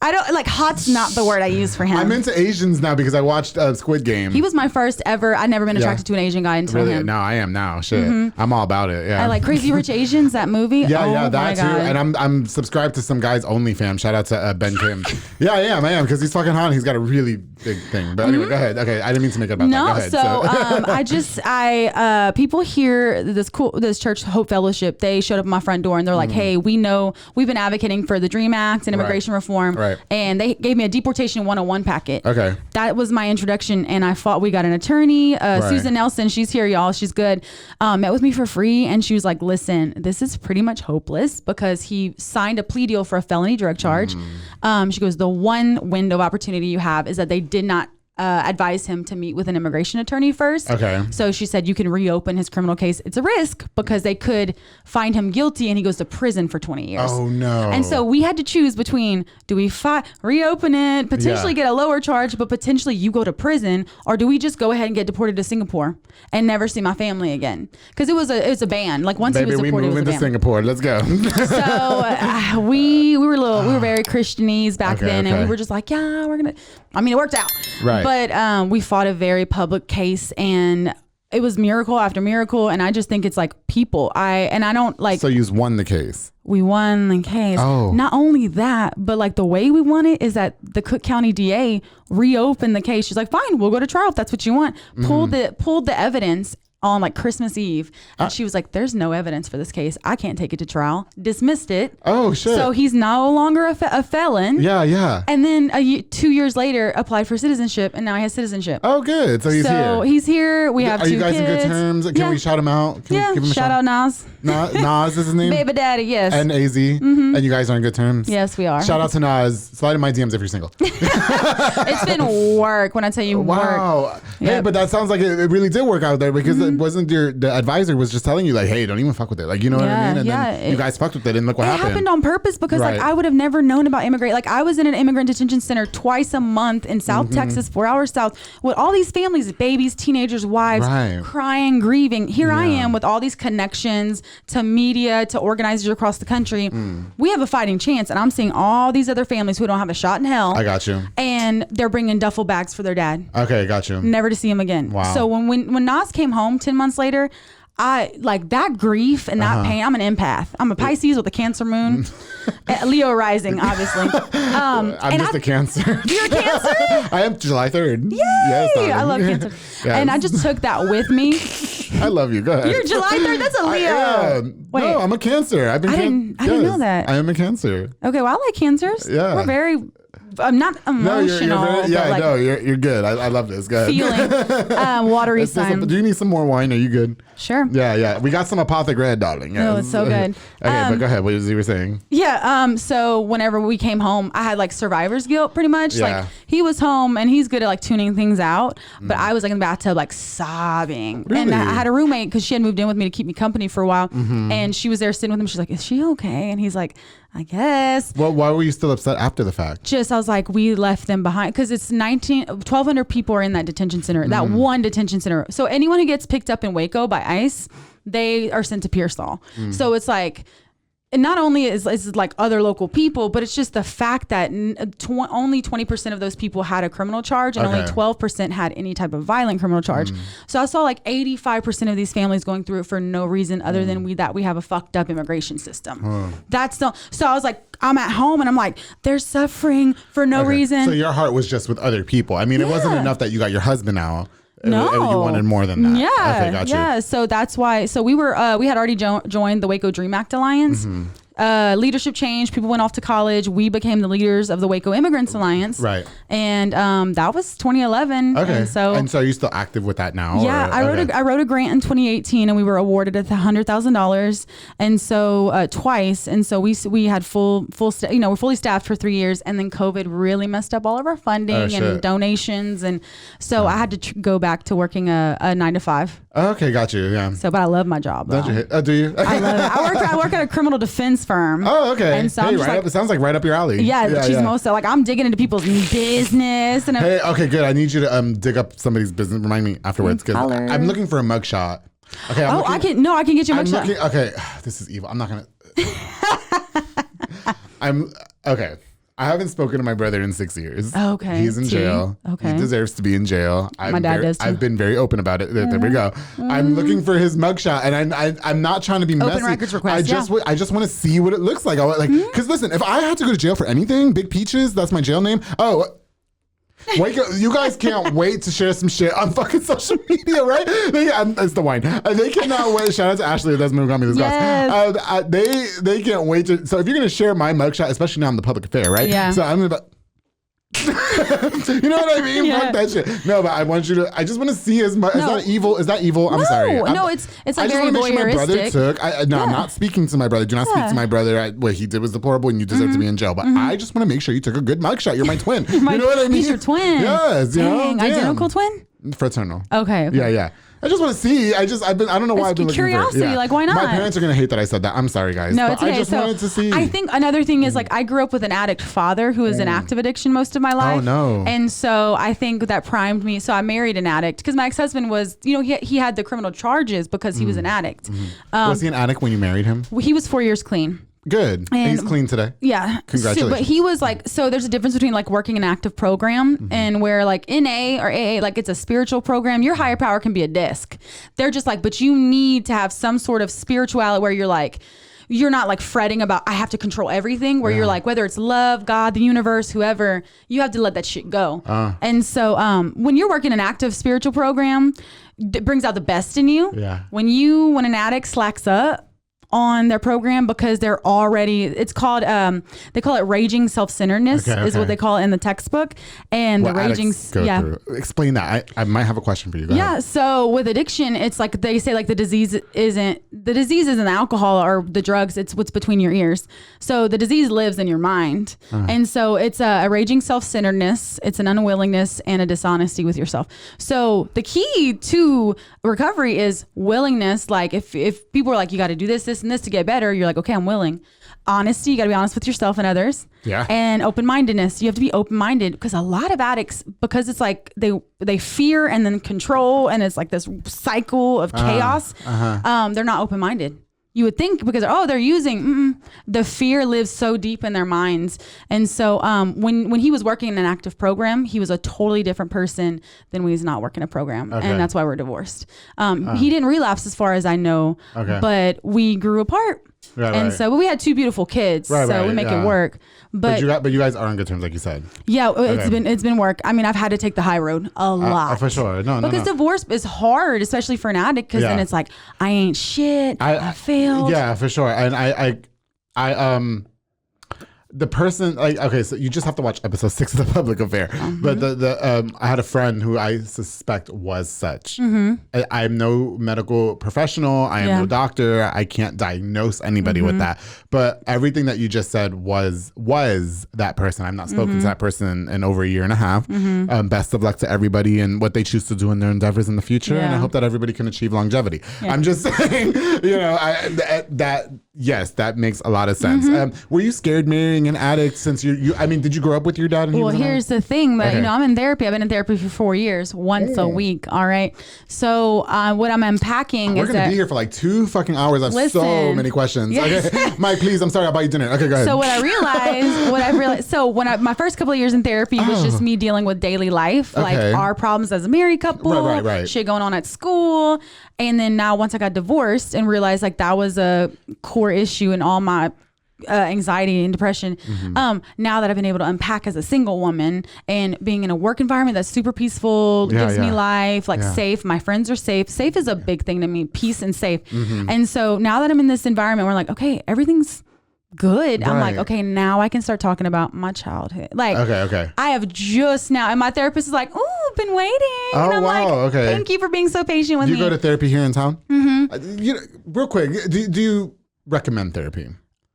[SPEAKER 2] I don't like, hot's not the word I use for him.
[SPEAKER 1] I'm into Asians now because I watched Squid Game.
[SPEAKER 2] He was my first ever. I'd never been attracted to an Asian guy until him.
[SPEAKER 1] No, I am now. Shit, I'm all about it. Yeah,
[SPEAKER 2] I like Crazy Rich Asians, that movie.
[SPEAKER 1] That too. And I'm subscribed to some guy's OnlyFans. Shout out to Ben Kim. I am because he's fucking hot and he's got a really big thing. But anyway, go ahead. Okay, I didn't mean to make it about that. Go
[SPEAKER 2] ahead. People here, this church, Hope Fellowship, they showed up at my front door and they're like, hey, we know we've been advocating for the DREAM Act and immigration reform. And they gave me a deportation 101 packet. That was my introduction, and I fought. We got an attorney, Susan Nelson. She's here, y'all. She's good. Met with me for free, and she was like, listen, this is pretty much hopeless because he signed a plea deal for a felony drug charge. She goes, the one window of opportunity you have is that they did not advised him to meet with an immigration attorney first.
[SPEAKER 1] Okay.
[SPEAKER 2] So she said, you can reopen his criminal case. It's a risk because they could find him guilty and he goes to prison for 20 years.
[SPEAKER 1] Oh, no.
[SPEAKER 2] And so we had to choose between, do we reopen it, potentially get a lower charge, but potentially you go to prison, or do we just go ahead and get deported to Singapore and never see my family again? Because it was a ban. Like once he was deported,
[SPEAKER 1] we move into Singapore. Let's go.
[SPEAKER 2] So we were very Christianese back then, and we were just like, yeah, we're gonna. I mean, it worked out,
[SPEAKER 1] right?
[SPEAKER 2] But we fought a very public case, and it was miracle after miracle. And I just think it's like people. I don't like.
[SPEAKER 1] So you won the case.
[SPEAKER 2] We won the case.
[SPEAKER 1] Oh.
[SPEAKER 2] Not only that, but like the way we won it is that the Cook County DA reopened the case. She's like, fine, we'll go to trial if that's what you want. Pulled the evidence on like Christmas Eve, and she was like, there's no evidence for this case. I can't take it to trial. Dismissed it.
[SPEAKER 1] Oh, shit.
[SPEAKER 2] So he's no longer a felon.
[SPEAKER 1] Yeah.
[SPEAKER 2] And then 2 years later, applied for citizenship, and now he has citizenship.
[SPEAKER 1] Oh, good. So he's here.
[SPEAKER 2] So he's here. We have 2 kids.
[SPEAKER 1] Are you guys in good terms? Can we shout him out? Can we give him a
[SPEAKER 2] shout out Nas.
[SPEAKER 1] Nas is his name?
[SPEAKER 2] Baby daddy, yes.
[SPEAKER 1] And AZ. And you guys are in good terms?
[SPEAKER 2] Yes, we are.
[SPEAKER 1] Shout out to Nas. Slide in my DMs if you're single.
[SPEAKER 2] It's been work when I tell you work.
[SPEAKER 1] Wow.
[SPEAKER 2] Yep.
[SPEAKER 1] Hey, but that sounds like it really did work out there, because it wasn't the advisor was just telling you like, hey, don't even fuck with it. Like, you know what I mean? And then you guys fucked with it, and look what happened.
[SPEAKER 2] It happened on purpose because like I would have never known about immigrant. Like I was in an immigrant detention center twice a month in South Texas, 4 hours south, with all these families, babies, teenagers, wives, crying, grieving. Here I am with all these connections to media, to organizers across the country. We have a fighting chance, and I'm seeing all these other families who don't have a shot in hell.
[SPEAKER 1] I got you.
[SPEAKER 2] And they're bringing duffel bags for their dad.
[SPEAKER 1] Okay, got you.
[SPEAKER 2] Never to see him again.
[SPEAKER 1] Wow.
[SPEAKER 2] So when Nas came home 10 months later, I like that grief and that pain. I'm an empath. I'm a Pisces with a Cancer moon, Leo rising, obviously.
[SPEAKER 1] I'm just a Cancer.
[SPEAKER 2] You're a Cancer?
[SPEAKER 1] I am July 3rd.
[SPEAKER 2] Yay!
[SPEAKER 1] Yes,
[SPEAKER 2] I love Cancer. Yes. And I just took that with me.
[SPEAKER 1] I love you. Go ahead.
[SPEAKER 2] You're July 3rd. That's a Leo.
[SPEAKER 1] Wait. No, I'm a Cancer. I didn't know that. I am a Cancer.
[SPEAKER 2] Okay, well, I like Cancers.
[SPEAKER 1] Yeah.
[SPEAKER 2] We're very... I'm not emotional.
[SPEAKER 1] You're good. I love this. Go ahead.
[SPEAKER 2] Feeling watery sign.
[SPEAKER 1] Do you need some more wine? Are you good?
[SPEAKER 2] Sure.
[SPEAKER 1] Yeah. We got some Apothic Red, darling.
[SPEAKER 2] No, it's so good.
[SPEAKER 1] Okay, but go ahead. What was you were saying?
[SPEAKER 2] Yeah. So whenever we came home, I had like survivor's guilt, pretty much.
[SPEAKER 1] Yeah.
[SPEAKER 2] Like he was home and he's good at like tuning things out, but I was like in the bathtub like sobbing.
[SPEAKER 1] Really?
[SPEAKER 2] And I had a roommate because she had moved in with me to keep me company for a while, and she was there sitting with him. She's like, "Is she okay?" And he's like, I guess.
[SPEAKER 1] Well, why were you still upset after the fact?
[SPEAKER 2] I was like, we left them behind because it's 1,200 people are in that detention center, that one detention center. So anyone who gets picked up in Waco by ICE, they are sent to Pearsall. So it's like, and not only is like other local people, but it's just the fact that only 20% of those people had a criminal charge, and only 12% had any type of violent criminal charge. So I saw like 85% of these families going through it for no reason other than we have a fucked up immigration system. So I was like, I'm at home and I'm like, they're suffering for no reason.
[SPEAKER 1] So your heart was just with other people. I mean, it wasn't enough that you got your husband out.
[SPEAKER 2] No,
[SPEAKER 1] you wanted more than that.
[SPEAKER 2] Yeah,
[SPEAKER 1] okay, gotcha.
[SPEAKER 2] Yeah. So that's why. So we had already joined the Waco Dream Act Alliance. Leadership change. People went off to college. We became the leaders of the Waco Immigrants Alliance.
[SPEAKER 1] Right.
[SPEAKER 2] And that was 2011.
[SPEAKER 1] Okay.
[SPEAKER 2] And so
[SPEAKER 1] are you still active with that now?
[SPEAKER 2] Yeah, I wrote a grant in 2018, and we were awarded $100,000, and so twice. And so we had full we're fully staffed for 3 years, and then COVID really messed up all of our funding and donations, and so I had to go back to working a 9-to-5.
[SPEAKER 1] Okay, got you. Yeah.
[SPEAKER 2] So, but I love my job.
[SPEAKER 1] Don't you? Do you?
[SPEAKER 2] I love it. I work at a criminal defense firm.
[SPEAKER 1] Oh, okay.
[SPEAKER 2] And so
[SPEAKER 1] it sounds like right up your alley.
[SPEAKER 2] Yeah, she's most like I'm digging into people's business. And
[SPEAKER 1] hey, okay, good. I need you to dig up somebody's business. Remind me afterwards because I'm looking for a mugshot. Okay.
[SPEAKER 2] I can get you a mugshot.
[SPEAKER 1] Okay, this is evil. I'm not gonna. Okay. I haven't spoken to my brother in 6 years.
[SPEAKER 2] Okay.
[SPEAKER 1] He's in jail.
[SPEAKER 2] Okay.
[SPEAKER 1] He deserves to be in jail.
[SPEAKER 2] My dad does too.
[SPEAKER 1] I've been very open about it. There we go. I'm looking for his mugshot, and I'm not trying to be messy.
[SPEAKER 2] Open records request.
[SPEAKER 1] I just want to see what it looks like. Because listen, if I had to go to jail for anything, Big Peaches, that's my jail name. Oh. Waco, you guys can't wait to share some shit on fucking social media, right? It's the wine. They cannot wait. Shout out to Ashley. That's moving on me. They can't wait to. So if you're gonna share my mugshot, especially now in the public affair, right?
[SPEAKER 2] Yeah.
[SPEAKER 1] So I'm gonna. You know what I mean?
[SPEAKER 2] Yeah.
[SPEAKER 1] Fuck that shit. No, but I want you to. I just want to see as much. Is that evil? Is that evil? I'm sorry.
[SPEAKER 2] No, it's like
[SPEAKER 1] I just
[SPEAKER 2] very
[SPEAKER 1] want to make sure my brother
[SPEAKER 2] voyeuristic.
[SPEAKER 1] took. I'm not speaking to my brother. Do not speak to my brother. What he did was deplorable, and you deserve to be in jail. But I just want to make sure you took a good mugshot. You're my twin. You know what I mean?
[SPEAKER 2] He's your twin.
[SPEAKER 1] Yes. You know,
[SPEAKER 2] Dang, identical twin.
[SPEAKER 1] Fraternal.
[SPEAKER 2] Okay.
[SPEAKER 1] Yeah. I just want to see. I don't know why I've been looking
[SPEAKER 2] curiosity.
[SPEAKER 1] for it. Yeah.
[SPEAKER 2] Like, why not?
[SPEAKER 1] My parents are gonna hate that I said that. I'm sorry, guys.
[SPEAKER 2] No,
[SPEAKER 1] but
[SPEAKER 2] it's okay.
[SPEAKER 1] I just wanted to see.
[SPEAKER 2] I think another thing is like I grew up with an addict father who was in active addiction most of my life.
[SPEAKER 1] Oh no.
[SPEAKER 2] And so I think that primed me. So I married an addict because my ex-husband was, he had the criminal charges because he was an addict.
[SPEAKER 1] Was he an addict when you married him?
[SPEAKER 2] He was 4 years clean.
[SPEAKER 1] Good. And he's clean today.
[SPEAKER 2] Yeah.
[SPEAKER 1] Congratulations.
[SPEAKER 2] But he was like, so there's a difference between like working an active program and where like NA or AA, like it's a spiritual program. Your higher power can be a disc. They're just like, but you need to have some sort of spirituality where you're like, you're not like fretting about, I have to control everything, where you're like, whether it's love, God, the universe, whoever, you have to let that shit go. And so when you're working an active spiritual program, it brings out the best in you.
[SPEAKER 1] Yeah.
[SPEAKER 2] When an addict slacks up on their program because they're already, it's called, they call it raging self-centeredness is what they call it in the textbook. And
[SPEAKER 1] what
[SPEAKER 2] the raging,
[SPEAKER 1] through. Explain that. I might have a question for you. Go ahead.
[SPEAKER 2] So with addiction, it's like they say like the disease isn't the alcohol or the drugs, it's what's between your ears. So the disease lives in your mind. And so it's a raging self-centeredness, it's an unwillingness and a dishonesty with yourself. So the key to recovery is willingness. Like if people are like, you got to do this and this to get better, you're like, okay, I'm willing. Honesty, you got to be honest with yourself and others.
[SPEAKER 1] Yeah.
[SPEAKER 2] And open-mindedness, you have to be open-minded, because a lot of addicts, because it's like they fear and then control, and it's like this cycle of chaos. They're not open-minded. You would think because they're using, the fear lives so deep in their minds. And so when he was working in an active program, he was a totally different person than when he's not working a program. And that's why we're divorced. He didn't relapse as far as I know, but we grew apart. So we had two beautiful kids, so we make it work. But
[SPEAKER 1] you guys are on good terms, like you said.
[SPEAKER 2] Yeah, it's been work. I mean, I've had to take the high road a lot.
[SPEAKER 1] For sure. No.
[SPEAKER 2] Because divorce is hard, especially for an addict, because then it's like, I ain't shit. I failed.
[SPEAKER 1] Yeah, for sure. And I the person, like, okay, so you just have to watch episode 6 of The Public Affair. But I had a friend who I suspect was such. I'm no medical professional. I am no doctor. I can't diagnose anybody with that. But everything that you just said was that person. I've not spoken to that person in over a year and a half. Best of luck to everybody and what they choose to do in their endeavors in the future. And I hope that everybody can achieve longevity. I'm just saying, yes, that makes a lot of sense. Were you scared marrying an addict since I mean, did you grow up with your dad? And
[SPEAKER 2] here's the thing that, I'm in therapy. I've been in therapy for 4 years, once a week. All right. So what I'm unpacking
[SPEAKER 1] we're going to be here for like 2 fucking hours. I have so many questions.
[SPEAKER 2] Yes.
[SPEAKER 1] Okay. Mike, please, I'm sorry, I'll buy you dinner. Okay, go ahead.
[SPEAKER 2] So what I realized, so my first couple of years in therapy was just me dealing with daily life, like our problems as a married couple,
[SPEAKER 1] right.
[SPEAKER 2] shit going on at school. And then now once I got divorced and realized like that was a core issue in all my anxiety and depression. Now that I've been able to unpack as a single woman and being in a work environment that's super peaceful, gives me life, like safe. My friends are safe. Safe is a big thing to me, peace and safe. And so now that I'm in this environment, we're like, okay, everything's good. I'm like, okay, now I can start talking about my childhood. Like, I have just now, and my therapist is like, "Ooh, been waiting."
[SPEAKER 1] Oh,
[SPEAKER 2] and I'm
[SPEAKER 1] wow,
[SPEAKER 2] like, thank you for being so patient with me.
[SPEAKER 1] Do you go to therapy here in town? Real quick, do you recommend therapy?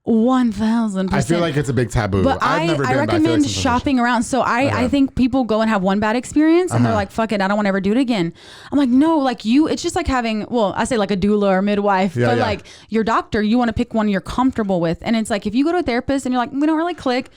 [SPEAKER 2] 1,000%.
[SPEAKER 1] I feel like it's a big taboo.
[SPEAKER 2] But I recommend shopping around. So I think people go and have one bad experience and they're like, fuck it, I don't want to ever do it again. I'm like, no, like it's just like having, well, I say like a doula or midwife, but like your doctor, you want to pick one you're comfortable with. And it's like, if you go to a therapist and you're like, we don't really click,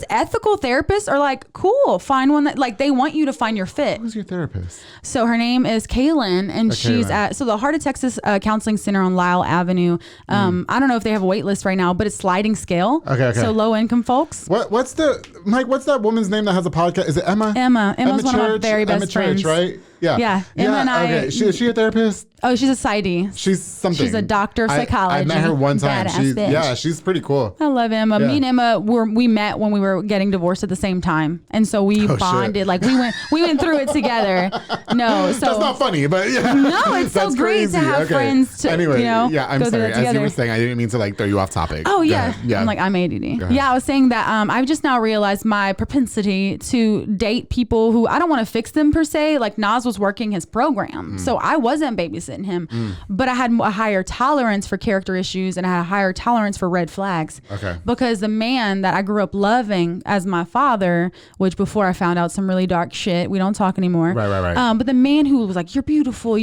[SPEAKER 2] ethical therapists are like, cool, find one that like, they want you to find your fit.
[SPEAKER 1] Who's your therapist?
[SPEAKER 2] So her name is Kaylin, and she's at the Heart of Texas Counseling Center on Lyle Avenue. I don't know if they have a wait list right now, but it's sliding scale. Okay. So low income folks.
[SPEAKER 1] What's that woman's name that has a podcast? Is it Emma?
[SPEAKER 2] Emma's one of my very best friends.
[SPEAKER 1] Church, right? Yeah.
[SPEAKER 2] Yeah. Emma and I.
[SPEAKER 1] Okay. Is she a therapist?
[SPEAKER 2] Oh, she's a PsyD.
[SPEAKER 1] She's something.
[SPEAKER 2] She's a doctor of psychology.
[SPEAKER 1] I met her one time.
[SPEAKER 2] Badass
[SPEAKER 1] She's pretty cool.
[SPEAKER 2] I love Emma.
[SPEAKER 1] Yeah.
[SPEAKER 2] Me and Emma we met when we were getting divorced at the same time, and so we bonded.
[SPEAKER 1] Shit.
[SPEAKER 2] Like we went through it together. No, so
[SPEAKER 1] that's not funny, but yeah.
[SPEAKER 2] No, it's so great
[SPEAKER 1] crazy.
[SPEAKER 2] to have friends to
[SPEAKER 1] anyway, I'm
[SPEAKER 2] go through
[SPEAKER 1] sorry.
[SPEAKER 2] that together.
[SPEAKER 1] As you were saying, I didn't mean to like throw you off topic.
[SPEAKER 2] Oh yeah.
[SPEAKER 1] Yeah.
[SPEAKER 2] I'm like, I'm ADD. Yeah, I was saying that I've just now realized my propensity to date people who I don't want to fix them per se. Like Nas was working his program, so I wasn't babysitting him, but I had a higher tolerance for character issues and I had a higher tolerance for red flags.
[SPEAKER 1] Okay.
[SPEAKER 2] Because the man that I grew up loving as my father, which before I found out some really dark shit, we don't talk anymore.
[SPEAKER 1] Right.
[SPEAKER 2] But the man who was like, you're beautiful,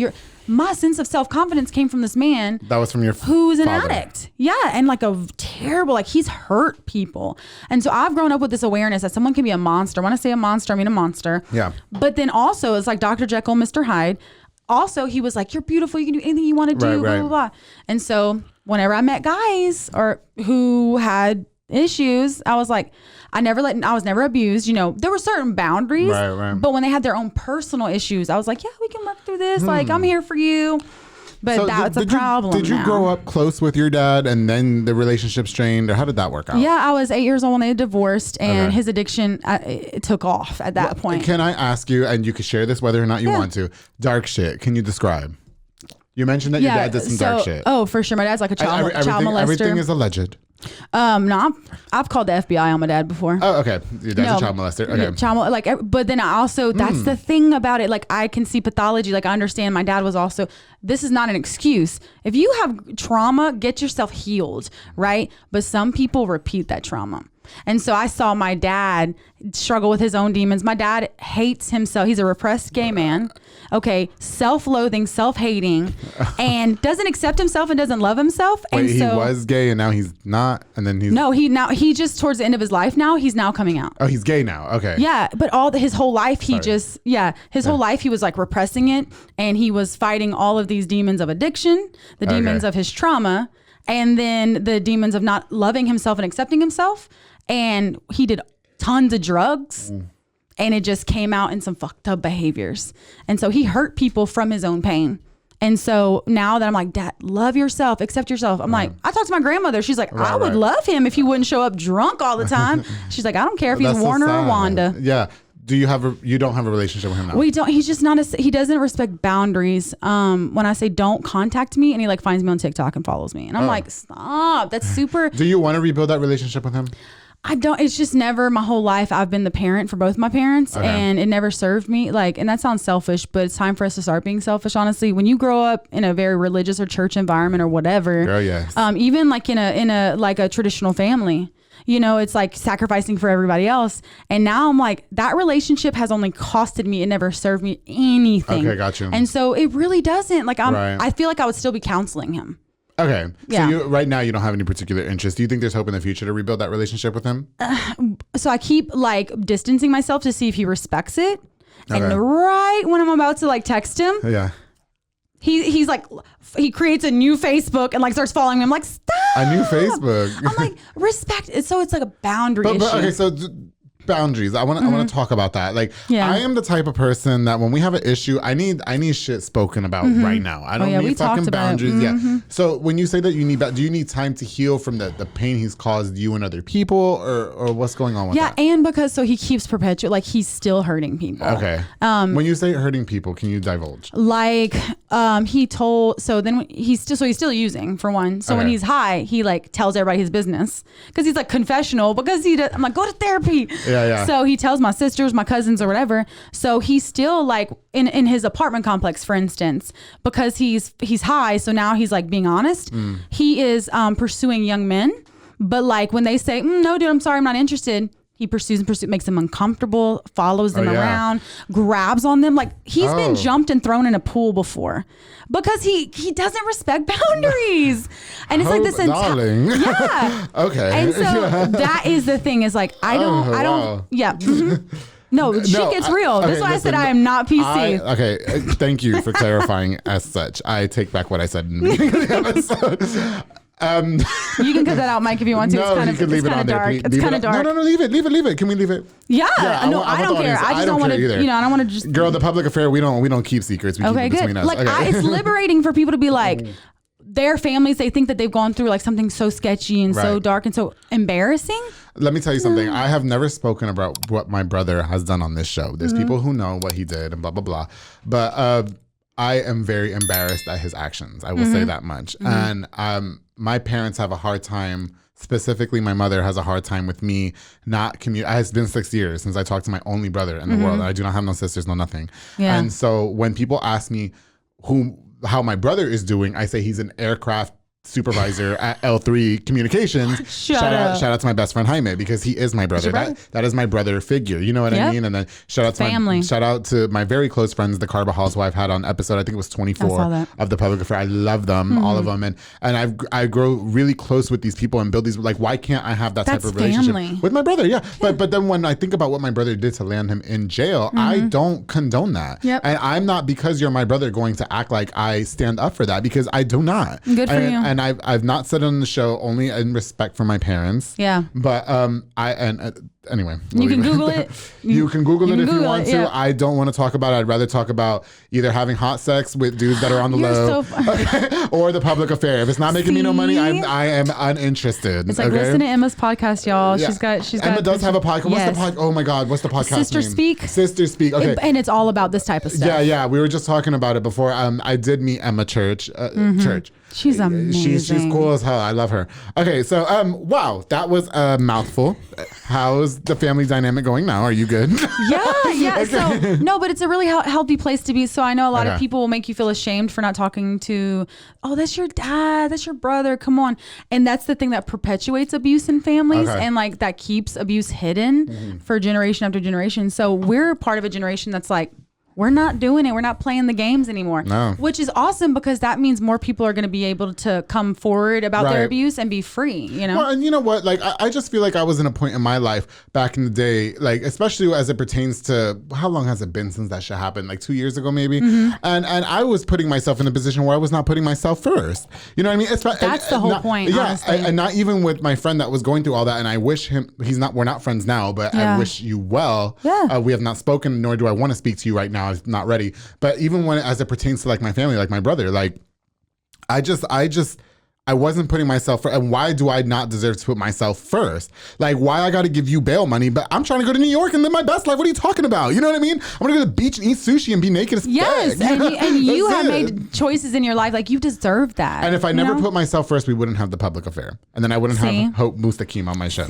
[SPEAKER 2] my sense of self-confidence came from this man
[SPEAKER 1] that was from your
[SPEAKER 2] who's an
[SPEAKER 1] father.
[SPEAKER 2] addict. Yeah. And like a terrible, like he's hurt people. And so I've grown up with this awareness that someone can be a monster. When I say a monster, I mean a monster.
[SPEAKER 1] Yeah.
[SPEAKER 2] But then also it's like Dr. Jekyll, Mr. Hyde. Also, he was like, you're beautiful. You can do anything you want to do, blah, blah, blah. And so whenever I met guys who had issues, I was like, I was never abused. There were certain boundaries,
[SPEAKER 1] right.
[SPEAKER 2] but when they had their own personal issues, I was like, yeah, we can work through this. Like, I'm here for you. But
[SPEAKER 1] so
[SPEAKER 2] that's a problem.
[SPEAKER 1] Did you grow up close with your dad and then the relationship strained, or how did that work out?
[SPEAKER 2] Yeah, I was 8 years old when they divorced, and his addiction it took off at that point.
[SPEAKER 1] Can I ask you, and you can share this whether or not you want to, dark shit, can you describe? You mentioned that your dad did some dark shit.
[SPEAKER 2] Oh, for sure. My dad's like a child molester.
[SPEAKER 1] Everything is alleged.
[SPEAKER 2] No, I've called the FBI on my dad before.
[SPEAKER 1] Oh, okay. Your dad's a child molester. Okay.
[SPEAKER 2] But then I also, that's the thing about it. Like I can see pathology. Like I understand my dad was also, this is not an excuse. If you have trauma, get yourself healed, right? But some people repeat that trauma. And so I saw my dad struggle with his own demons. My dad hates himself. He's a repressed gay man. Okay. Self-loathing, self-hating, and doesn't accept himself and doesn't love himself.
[SPEAKER 1] Wait,
[SPEAKER 2] and so,
[SPEAKER 1] he was gay and now he's not, and then he's...
[SPEAKER 2] No, he just towards the end of his life now, he's now coming out.
[SPEAKER 1] Oh, he's gay now. Okay.
[SPEAKER 2] Yeah. But his whole life, whole life, he was like repressing it, and he was fighting all of these demons of addiction, the demons of his trauma, and then the demons of not loving himself and accepting himself. And he did tons of drugs and it just came out in some fucked up behaviors. And so he hurt people from his own pain. And so now that I'm like, Dad, love yourself, accept yourself. I'm like, I talked to my grandmother. She's like, I would love him if he wouldn't show up drunk all the time. She's like, I don't care if he's Warner or Wanda.
[SPEAKER 1] Yeah. You don't have a relationship with him now?
[SPEAKER 2] We don't. He's just not he doesn't respect boundaries. When I say don't contact me, and he like finds me on TikTok and follows me. And I'm like, stop. That's super.
[SPEAKER 1] Do you want to rebuild that relationship with him?
[SPEAKER 2] I don't, it's just never my whole life. I've been the parent for both my parents and it never served me. Like, and that sounds selfish, but it's time for us to start being selfish. Honestly, when you grow up in a very religious or church environment or whatever, even like in a like a traditional family, it's like sacrificing for everybody else. And now I'm like, that relationship has only costed me. It never served me anything.
[SPEAKER 1] Okay, got you.
[SPEAKER 2] And so it really doesn't. Like I feel like I would still be counseling him.
[SPEAKER 1] Okay.
[SPEAKER 2] Yeah.
[SPEAKER 1] So right now you don't have any particular interest. Do you think there's hope in the future to rebuild that relationship with him?
[SPEAKER 2] So I keep like distancing myself to see if he respects it. And right when I'm about to like text him, he's like, he creates a new Facebook and like starts following me. I'm like, stop.
[SPEAKER 1] A new Facebook.
[SPEAKER 2] I'm like, respect it. So it's like a boundary issue.
[SPEAKER 1] Okay, so boundaries. I want to talk about that. Like, I am the type of person that when we have an issue, I need shit spoken about right now. I don't need fucking boundaries. Yeah. So when you say that you need, do you need time to heal from the pain he's caused you and other people, or what's going on with that?
[SPEAKER 2] Yeah, and because he keeps perpetuating, like he's still hurting people.
[SPEAKER 1] Okay. When you say hurting people, can you divulge?
[SPEAKER 2] Like, he told. So then he's still using, for one. So when he's high, he like tells everybody his business because he's like confessional. Because I'm like, go to therapy.
[SPEAKER 1] Yeah.
[SPEAKER 2] So he tells my sisters, my cousins, or whatever. So he's still like in his apartment complex, for instance, because he's high. So now he's like being honest. He is pursuing young men, but like when they say, no, dude, I'm sorry, I'm not interested. He pursues, makes them uncomfortable, follows them around, grabs on them. Like he's been jumped and thrown in a pool before because he doesn't respect boundaries. And it's like this
[SPEAKER 1] darling.
[SPEAKER 2] Yeah.
[SPEAKER 1] Okay.
[SPEAKER 2] And so that is the thing is like, I don't. Yeah. No, shit gets real. That's why I said I am not PC.
[SPEAKER 1] Okay. Thank you for clarifying as such. I take back what I said in the beginning of the episode.
[SPEAKER 2] You can cut that out, Mike, if you want to.
[SPEAKER 1] No,
[SPEAKER 2] it's kind
[SPEAKER 1] you
[SPEAKER 2] of,
[SPEAKER 1] can leave
[SPEAKER 2] it's
[SPEAKER 1] it
[SPEAKER 2] kind
[SPEAKER 1] on
[SPEAKER 2] of
[SPEAKER 1] there.
[SPEAKER 2] dark. It's kind of dark.
[SPEAKER 1] No, leave it. Can we leave it?
[SPEAKER 2] Yeah. No,
[SPEAKER 1] I
[SPEAKER 2] I don't care. I just don't want to,
[SPEAKER 1] either.
[SPEAKER 2] I don't want to just.
[SPEAKER 1] Girl, the public affair, we don't keep secrets. We keep it between us.
[SPEAKER 2] Like, it's liberating for people to be like, their families, they think that they've gone through like something so sketchy and so dark and so embarrassing.
[SPEAKER 1] Let me tell you something. I have never spoken about what my brother has done on this show. There's people who know what he did and blah, blah, blah. But I am very embarrassed at his actions. I will say that much. And my parents have a hard time. Specifically, my mother has a hard time with me not communicate. It's been 6 years since I talked to my only brother in the world. I do not have no sisters, no nothing. Yeah. And so when people ask me how my brother is doing, I say he's an aircraft supervisor at L3 Communications. Shout out to my best friend Jaime, because he is my brother. That is my brother figure. You know what I mean? And then shout out to my very close friends, the Carbajals, who I've had on episode, I think it was 24 of the Public Affair. I love them, all of them. And I grow really close with these people and build these, like, why can't I have that type of relationship with my brother? Yeah. But then when I think about what my brother did to land him in jail, I don't condone that. And I'm not, because you're my brother, going to act like I stand up for that, because I do not.
[SPEAKER 2] Good for you.
[SPEAKER 1] And I've not said it on the show, only in respect for my parents. Yeah. But anyway,
[SPEAKER 2] you can Google it.
[SPEAKER 1] You can Google it if you want to. Yeah. I don't want to talk about it. I'd rather talk about either having hot sex with dudes that are on the low, or the public affair. If it's not making me no money, I am uninterested.
[SPEAKER 2] It's like, listen to Emma's podcast, y'all.
[SPEAKER 1] Yeah.
[SPEAKER 2] She's got.
[SPEAKER 1] Emma does have a podcast.
[SPEAKER 2] Yes.
[SPEAKER 1] What's the podcast? Oh my God, what's the podcast
[SPEAKER 2] Sister
[SPEAKER 1] name?
[SPEAKER 2] Speak.
[SPEAKER 1] Sister Speak. Okay.
[SPEAKER 2] And it's all about this type of stuff.
[SPEAKER 1] Yeah. We were just talking about it before. I did meet Emma Church.
[SPEAKER 2] She's amazing.
[SPEAKER 1] She's cool as hell. I love her. Okay, so wow, that was a mouthful. How's the family dynamic going now? Are you good?
[SPEAKER 2] Yeah. Okay. So no, but it's a really healthy place to be. So I know a lot of people will make you feel ashamed for not talking to, oh, that's your dad, that's your brother, come on. And that's the thing that perpetuates abuse in families, and like that keeps abuse hidden for generation after generation. So we're part of a generation that's like, we're not doing it. We're not playing the games anymore. No. Which is awesome, because that means more people are going to be able to come forward about their abuse and be free, you know?
[SPEAKER 1] Well, and you know what? Like, I just feel like I was in a point in my life back in the day, like, especially as it pertains to, how long has it been since that shit happened? Like 2 years ago, maybe? And I was putting myself in a position where I was not putting myself first. You know what I mean?
[SPEAKER 2] That's the whole point, honestly.
[SPEAKER 1] And not even with my friend that was going through all that. And I wish we're not friends now, but I wish you well. Yeah. We have not spoken, nor do I want to speak to you right now. I'm not ready. But even as it pertains to like my family, like my brother, like I wasn't putting myself first. And why do I not deserve to put myself first? Like, why I got to give you bail money, but I'm trying to go to New York and live my best life. What are you talking about? You know what I mean? I'm going to go to the beach and eat sushi and be naked as
[SPEAKER 2] yes, fuck. And you have made choices in your life. Like, you deserve that.
[SPEAKER 1] And if I never put myself first, we wouldn't have the public affair. And then I wouldn't have Hope Mustakim on my show.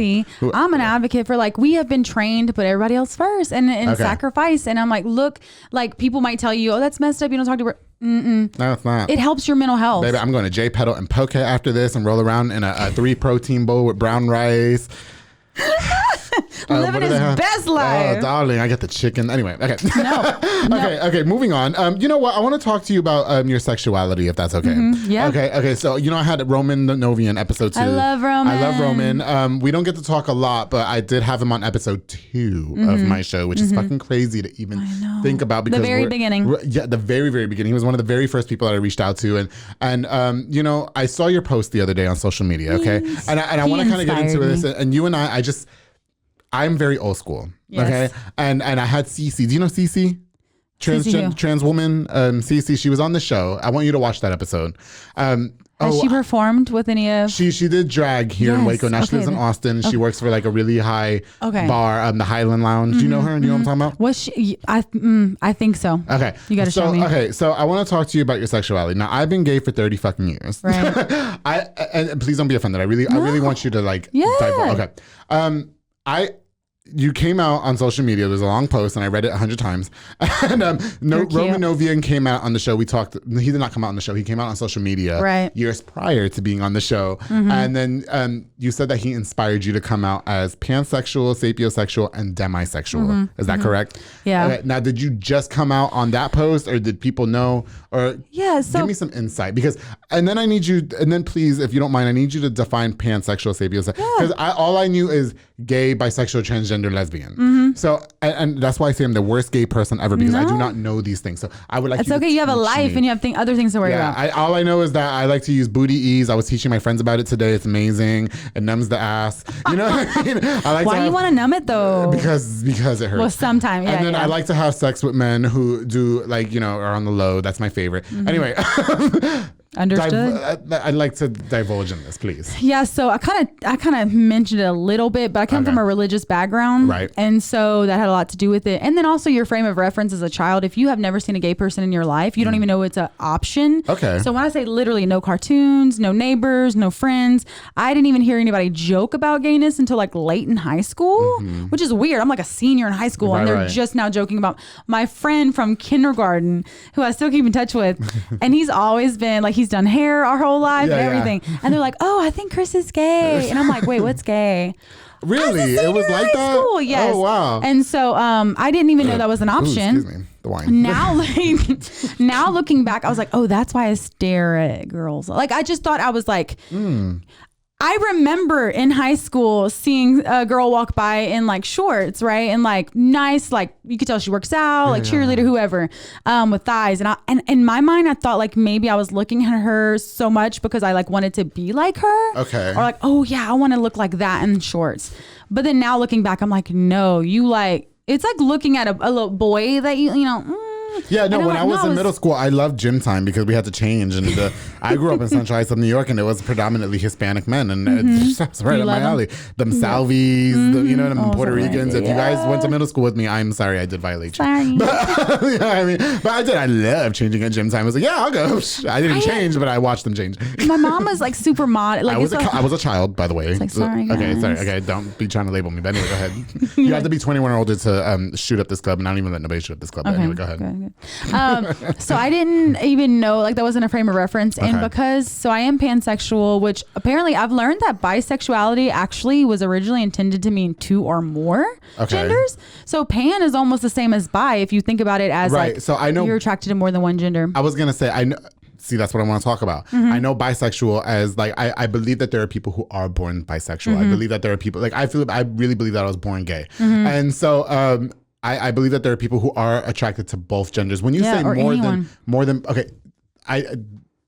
[SPEAKER 2] I'm an advocate for, like, we have been trained to put everybody else first and sacrifice. And I'm like, look, like, people might tell you, oh, that's messed up. You don't talk to her. No, it's not. It helps your mental health.
[SPEAKER 1] Baby, I'm going to J Pedal and Poke after this and roll around in a 3 protein bowl with brown rice.
[SPEAKER 2] Living his best life.
[SPEAKER 1] Oh, darling, I get the chicken. Anyway, okay. No. Okay, moving on. You know what? I want to talk to you about your sexuality, if that's okay.
[SPEAKER 2] Yeah.
[SPEAKER 1] Okay. So, you know, I had Roman Novian episode 2.
[SPEAKER 2] I love Roman.
[SPEAKER 1] We don't get to talk a lot, but I did have him on episode 2 of my show, which is fucking crazy to even think about. Because
[SPEAKER 2] the very beginning.
[SPEAKER 1] The very, very beginning. He was one of the very first people that I reached out to. And you know, I saw your post the other day on social media, okay? And I want to kind of get into this. And you and I'm very old school, okay? And I had Cece. Do you know Cece? Trans woman, Cece. She was on the show. I want you to watch that episode.
[SPEAKER 2] Has she performed with any of?
[SPEAKER 1] She did drag here in Waco. Now she lives in Austin. She works for like a really high bar, the Highland Lounge. Do you know her? Do you know what I'm talking about?
[SPEAKER 2] Was she? I think so.
[SPEAKER 1] Okay,
[SPEAKER 2] you got to show me.
[SPEAKER 1] Okay, so I want to talk to you about your sexuality. Now, I've been gay for 30 fucking years.
[SPEAKER 2] Right.
[SPEAKER 1] And please don't be offended. I really want you to like. Yeah. Okay. You came out on social media. There's a long post, and I read it 100 times. And Roman Novian came out on the show. We talked. He did not come out on the show. He came out on social media years prior to being on the show. And then you said that he inspired you to come out as pansexual, sapiosexual, and demisexual. Is that correct?
[SPEAKER 2] Yeah.
[SPEAKER 1] Okay. Now, did you just come out on that post, or did people know? Or give me some insight, because. And then I need you. And then please, if you don't mind, I need you to define pansexual, sapiosexual. Because all I knew is gay, bisexual, transgender, lesbian. So, and that's why I say I'm the worst gay person ever, because I do not know these things. So I would like
[SPEAKER 2] it's okay. You have a life and you have other things to worry about.
[SPEAKER 1] All I know is that I like to use booty ease. I was teaching my friends about it today. It's amazing. It numbs the ass. You know what I mean?
[SPEAKER 2] Why do you want to numb it though?
[SPEAKER 1] Because it hurts.
[SPEAKER 2] Well, sometimes, yeah.
[SPEAKER 1] And then I like to have sex with men who do are on the low. That's my favorite. Anyway.
[SPEAKER 2] Understood.
[SPEAKER 1] I'd like to divulge in this, please.
[SPEAKER 2] Yeah, so I kind of mentioned it a little bit, but I come from a religious background,
[SPEAKER 1] right?
[SPEAKER 2] And so that had a lot to do with it. And then also your frame of reference as a child. If you have never seen a gay person in your life, you don't even know it's an option.
[SPEAKER 1] Okay.
[SPEAKER 2] So when I say literally no cartoons, no neighbors, no friends, I didn't even hear anybody joke about gayness until like late in high school, which is weird. I'm like a senior in high school, and they're just now joking about my friend from kindergarten, who I still keep in touch with, and he's always been like, he's done hair our whole life and everything. And they're like, oh, I think Chris is gay. And I'm like, wait, what's gay?
[SPEAKER 1] Really? It was like that?
[SPEAKER 2] School, yes.
[SPEAKER 1] Oh, wow.
[SPEAKER 2] And so I didn't even know that was an option.
[SPEAKER 1] Ooh, excuse me. The wine.
[SPEAKER 2] Now looking back, I was like, oh, that's why I stare at girls. Like, I just thought I was like... I remember in high school seeing a girl walk by in like shorts, right? And like nice, like you could tell she works out, like cheerleader, whoever, with thighs. And in my mind, I thought like maybe I was looking at her so much because I like wanted to be like her.
[SPEAKER 1] Okay.
[SPEAKER 2] Or like, oh yeah, I want to look like that in shorts. But then now looking back, I'm like, no, you like, it's like looking at a little boy that you know.
[SPEAKER 1] Yeah, no, when I was in middle school, I loved gym time because we had to change. And I grew up in Central Heights of New York, and it was predominantly Hispanic men. And that's right up my alley. Them Salvies, them Puerto Ricans. If you guys went to middle school with me, I'm sorry I did violate you.
[SPEAKER 2] Sorry.
[SPEAKER 1] But I did. I loved changing at gym time. I was like, yeah, I'll go. I didn't change, but I watched them change.
[SPEAKER 2] My mom was like super mod. Like,
[SPEAKER 1] I was a child, by the way.
[SPEAKER 2] Like, sorry, guys.
[SPEAKER 1] Okay, don't be trying to label me. But anyway, go ahead. You have to be 21 or older to shoot up this club, and I don't even let nobody shoot up this club. But anyway, go ahead.
[SPEAKER 2] So I didn't even know, like, that wasn't a frame of reference. And so I am pansexual, which apparently I've learned that bisexuality actually was originally intended to mean 2 or more genders. So pan is almost the same as bi if you think about it as like, so I know you're attracted to more than one gender.
[SPEAKER 1] I was gonna say, I know. See, that's what I want to talk about. I know bisexual as like, I believe that there are people who are born bisexual. I believe that there are people like, I really believe that I was born gay. And so, I believe that there are people who are attracted to both genders. When you say more than, okay,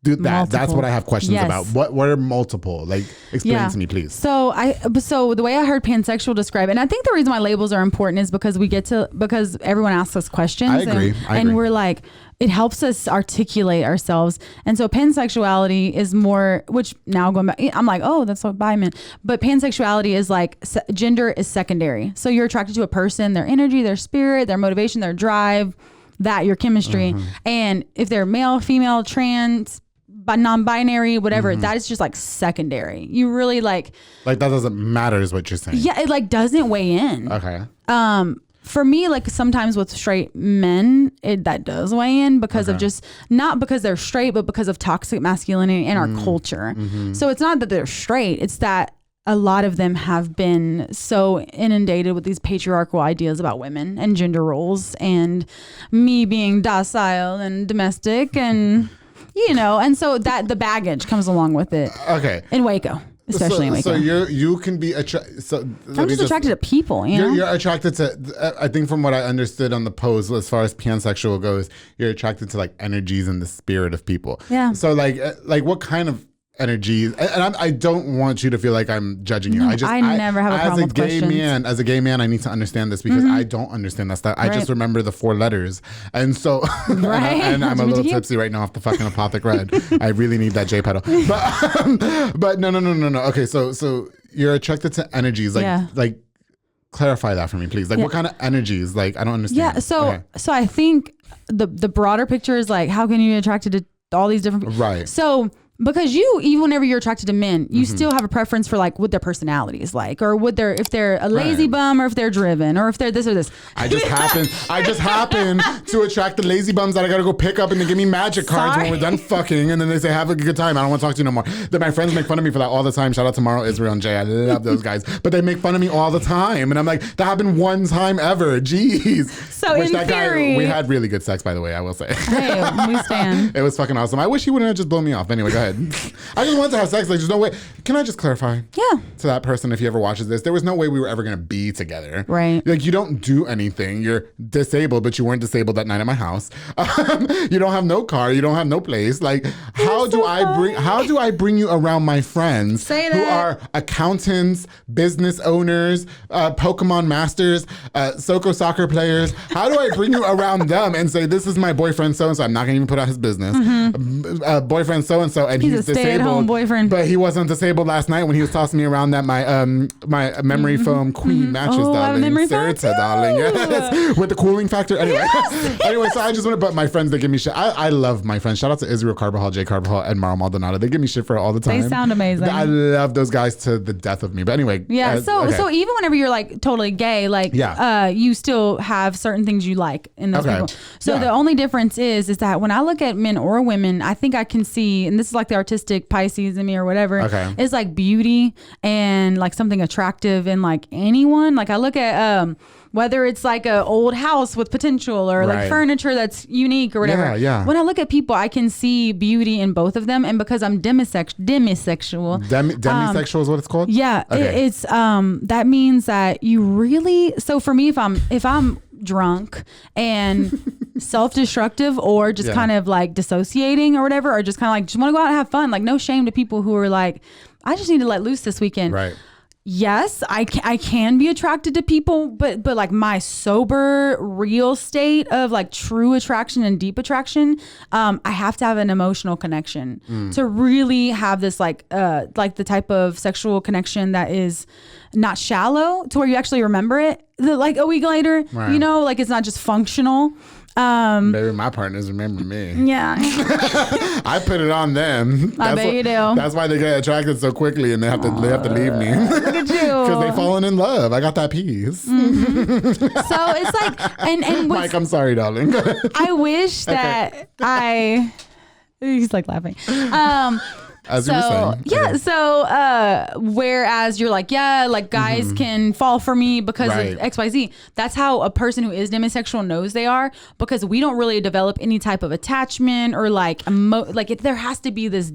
[SPEAKER 1] that's what I have questions about. What are multiple? Like, explain to me, please.
[SPEAKER 2] So the way I heard pansexual described, and I think the reason why labels are important is because because everyone asks us questions. I agree. And we're like, it helps us articulate ourselves. And so pansexuality is more, which now going back, I'm like, oh, that's what bi meant. But pansexuality is like, gender is secondary. So you're attracted to a person, their energy, their spirit, their motivation, their drive, your chemistry. And if they're male, female, trans, but non-binary, whatever, that is just like secondary. You really like
[SPEAKER 1] that doesn't matter is what you're saying.
[SPEAKER 2] Yeah, it like doesn't weigh in.
[SPEAKER 1] Okay.
[SPEAKER 2] For me, like sometimes with straight men, that does weigh in because of just, not because they're straight, but because of toxic masculinity in our culture. So it's not that they're straight, it's that a lot of them have been so inundated with these patriarchal ideas about women and gender roles, and me being docile and domestic and, and so that the baggage comes along with it. Okay. In Waco. Especially in Waco. So
[SPEAKER 1] you can be attracted. So
[SPEAKER 2] I'm just attracted to people.
[SPEAKER 1] You're attracted to. I think from what I understood on the post, as far as pansexual goes, you're attracted to like energies and the spirit of people. Yeah. So like what kind of energies? And I don't want you to feel like I'm judging you. I
[SPEAKER 2] never have a problem with questions.
[SPEAKER 1] As a gay man, I need to understand this because I don't understand that stuff. I just remember the 4 letters, and so and I'm a little tipsy right now off the fucking Apothic Red. I really need that J pedal. But no. Okay, so you're attracted to energies, like clarify that for me, please. Like what kind of energies? Like I don't understand.
[SPEAKER 2] Yeah. So I think the broader picture is like, how can you be attracted to all these different people? Right. So. Because even whenever you're attracted to men, you still have a preference for like what their personality is like, or if they're a lazy bum, or if they're driven, or if they're this or this.
[SPEAKER 1] I just happen to attract the lazy bums that I gotta go pick up, and they give me magic cards when we're done fucking, and then they say have a good time. I don't want to talk to you no more. Then my friends make fun of me for that all the time. Shout out to Maro, Israel, and Jay. I love those guys, but they make fun of me all the time, and I'm like, that happened one time ever. Jeez.
[SPEAKER 2] So in theory,
[SPEAKER 1] we had really good sex, by the way. I will say.
[SPEAKER 2] Hey, we stand.
[SPEAKER 1] It was fucking awesome. I wish he wouldn't have just blown me off. Anyway, go ahead. ahead. I just want to have sex. Like, there's no way. Can I just clarify?
[SPEAKER 2] Yeah.
[SPEAKER 1] To that person, if he ever watches this, there was no way we were ever going to be together.
[SPEAKER 2] Right.
[SPEAKER 1] Like, you don't do anything. You're disabled, but you weren't disabled that night at my house. You don't have no car. You don't have no place. Like, how do I bring you around my friends who are accountants, business owners, Pokemon masters, Soko soccer players? How do I bring you around them and say, this is my boyfriend so-and-so? I'm not going to even put out his business. Boyfriend so-and-so, and he's
[SPEAKER 2] a
[SPEAKER 1] disabled.
[SPEAKER 2] stay-at-home boyfriend.
[SPEAKER 1] But he wasn't disabled last night when he was tossing me around that my memory foam queen mattress, darling.
[SPEAKER 2] Memory foam
[SPEAKER 1] Serta, darling. Yes. With the cooling factor. Anyway.
[SPEAKER 2] Yes.
[SPEAKER 1] Anyway, so I just want to, but my friends, they give me shit. I love my friends. Shout out to Israel Carbajal, Jay Carbajal, and Mara Maldonado. They give me shit for it all the time.
[SPEAKER 2] They sound amazing.
[SPEAKER 1] I love those guys to the death of me. But anyway.
[SPEAKER 2] Yeah. So even whenever you're like totally gay, like you still have certain things you like in those people. So the only difference is that when I look at men or women, I think I can see, and this is like the artistic Pisces in me or whatever, is like beauty and like something attractive in like anyone. Like I look at whether it's like a old house with potential or like furniture that's unique or whatever.
[SPEAKER 1] Yeah.
[SPEAKER 2] When I look at people, I can see beauty in both of them. And because I'm demisexual.
[SPEAKER 1] Demisexual is what it's called?
[SPEAKER 2] Yeah. Okay. It's that means that you really, so for me, if I'm drunk and self-destructive or just kind of like dissociating or whatever, or just kind of like just want to go out and have fun, like no shame to people who are like, I just need to let loose this weekend.
[SPEAKER 1] Right.
[SPEAKER 2] Yes, I can be attracted to people, but like my sober, real state of like true attraction and deep attraction, I have to have an emotional connection to really have this like the type of sexual connection that is not shallow to where you actually remember it like a week later, you know, like it's not just functional.
[SPEAKER 1] Maybe my partners remember me.
[SPEAKER 2] Yeah.
[SPEAKER 1] I put it on them.
[SPEAKER 2] I bet you do.
[SPEAKER 1] That's why they get attracted so quickly and they have to leave me.
[SPEAKER 2] Look at you.
[SPEAKER 1] Because they've fallen in love. I got that piece.
[SPEAKER 2] So it's like, and
[SPEAKER 1] Mike, I'm sorry, darling.
[SPEAKER 2] I wish that he's like laughing.
[SPEAKER 1] As you were saying.
[SPEAKER 2] Yeah. So, whereas you're like, like guys can fall for me because of XYZ. That's how a person who is demisexual knows they are, because we don't really develop any type of attachment or like, there has to be this,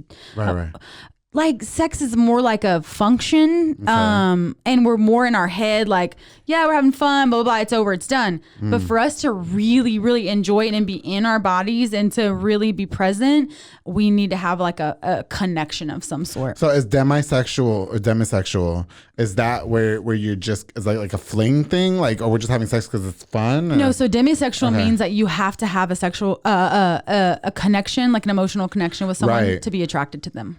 [SPEAKER 2] like sex is more like a function. And we're more in our head, like, yeah, we're having fun, blah, blah, blah, it's over, it's done. But for us to really, really enjoy it and be in our bodies and to really be present, we need to have like a connection of some sort.
[SPEAKER 1] So is demisexual, is that where you're just, is like a fling thing? Like, or we're just having sex because it's fun? Or?
[SPEAKER 2] No, so demisexual means that you have to have a sexual, a connection, like an emotional connection with someone to be attracted to them.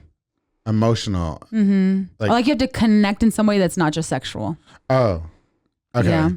[SPEAKER 1] Emotional.
[SPEAKER 2] Like you have to connect in some way that's not just sexual.
[SPEAKER 1] Oh, okay.
[SPEAKER 2] Yeah.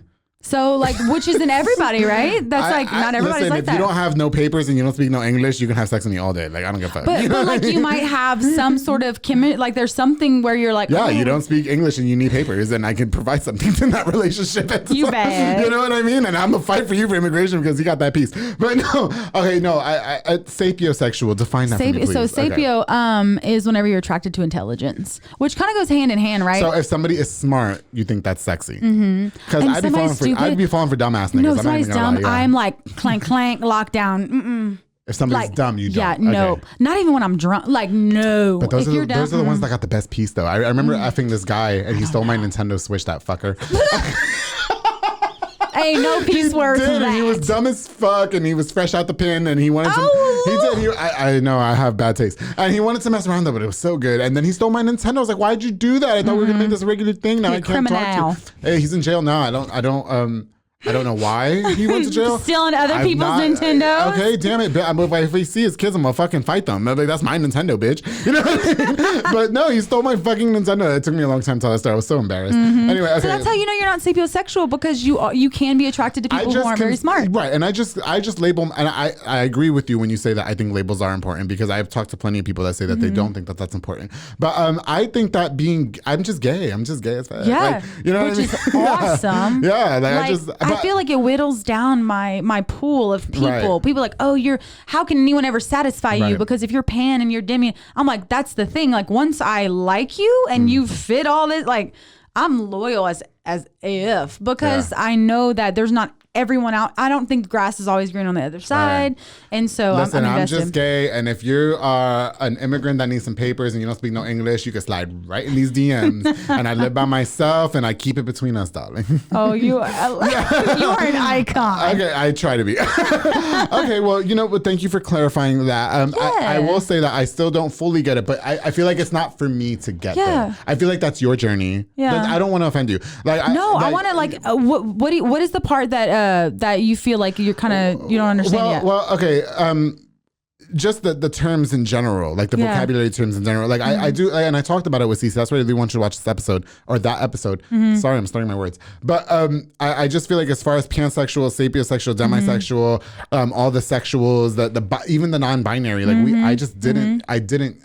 [SPEAKER 2] So like, which isn't everybody, right? That's like, not everybody's like that.
[SPEAKER 1] If you don't have no papers and you don't speak no English, you can have sex with me all day. Like, I don't give a fuck.
[SPEAKER 2] But like you might have some sort of like there's something where you're like,
[SPEAKER 1] you don't speak English and you need papers, and I can provide something in that relationship.
[SPEAKER 2] You bet.
[SPEAKER 1] You know what I mean? And I'm gonna fight for you for immigration because you got that piece. But no, okay, no, I sapiosexual. Define that for me, please.
[SPEAKER 2] So sapio is whenever you're attracted to intelligence, which kind of goes hand in hand, right?
[SPEAKER 1] So if somebody is smart, you think that's sexy. Because I'd be falling for dumbass niggas.
[SPEAKER 2] No, somebody's dumb. I'm like clank, lockdown.
[SPEAKER 1] If somebody's dumb, you don't.
[SPEAKER 2] Yeah, no. Not even when I'm drunk. Like, no.
[SPEAKER 1] But those are the ones that got the best piece, though. I remember effing this guy, and he stole my Nintendo Switch, that fucker.
[SPEAKER 2] Hey, no peace words to that.
[SPEAKER 1] He was dumb as fuck, and he was fresh out the pen, and he wanted to. I know I have bad taste, and he wanted to mess around though, but it was so good. And then he stole my Nintendo. I was like, "Why'd you do that? I thought we were gonna make this a regular thing. Now I can't talk to you." Hey, he's in jail now. I don't know why he went to jail.
[SPEAKER 2] Stealing other people's Nintendos.
[SPEAKER 1] Okay, damn it. If we see his kids, I'm gonna fucking fight them. Like, that's my Nintendo, bitch. You know what I mean? But no, he stole my fucking Nintendo. It took me a long time to tell that story. I was so embarrassed. Anyway, okay.
[SPEAKER 2] So that's how you know you're not sapiosexual, because you can be attracted to people who aren't very smart.
[SPEAKER 1] Right, and I just label, and I agree with you when you say that. I think labels are important, because I've talked to plenty of people that say that they don't think that that's important. But I think that I'm just gay. I'm just gay as fuck.
[SPEAKER 2] Yeah,
[SPEAKER 1] like, you know
[SPEAKER 2] which
[SPEAKER 1] what I mean?
[SPEAKER 2] is awesome.
[SPEAKER 1] Yeah,
[SPEAKER 2] I feel like it whittles down my pool of people.
[SPEAKER 1] Right.
[SPEAKER 2] People are like, how can anyone ever satisfy you? Because if you're pan and you're demi, I'm like, that's the thing. Like, once I like you and you fit all this, like, I'm loyal as if, because I know that there's not everyone out. I don't think grass is always green on the other side. Right. And so
[SPEAKER 1] listen,
[SPEAKER 2] I'm
[SPEAKER 1] just gay. And if you are an immigrant that needs some papers and you don't speak no English, you can slide right in these DMs. And I live by myself and I keep it between us, darling.
[SPEAKER 2] Oh, you are an icon.
[SPEAKER 1] Okay, I try to be. Okay, well, but thank you for clarifying that. I will say that I still don't fully get it, but I feel like it's not for me to get there. I feel like that's your journey.
[SPEAKER 2] Yeah.
[SPEAKER 1] I don't want to offend you.
[SPEAKER 2] I want to what is the part that you feel like you're kind of you don't understand yet?
[SPEAKER 1] Well, okay. Just the terms in general, like the vocabulary terms in general. Like I do, and I talked about it with Cece. That's why I really want you to watch this episode or that episode. Sorry, I'm starting my words. But I just feel like as far as pansexual, sapiosexual, demisexual, all the sexuals, even the non-binary, like I just didn't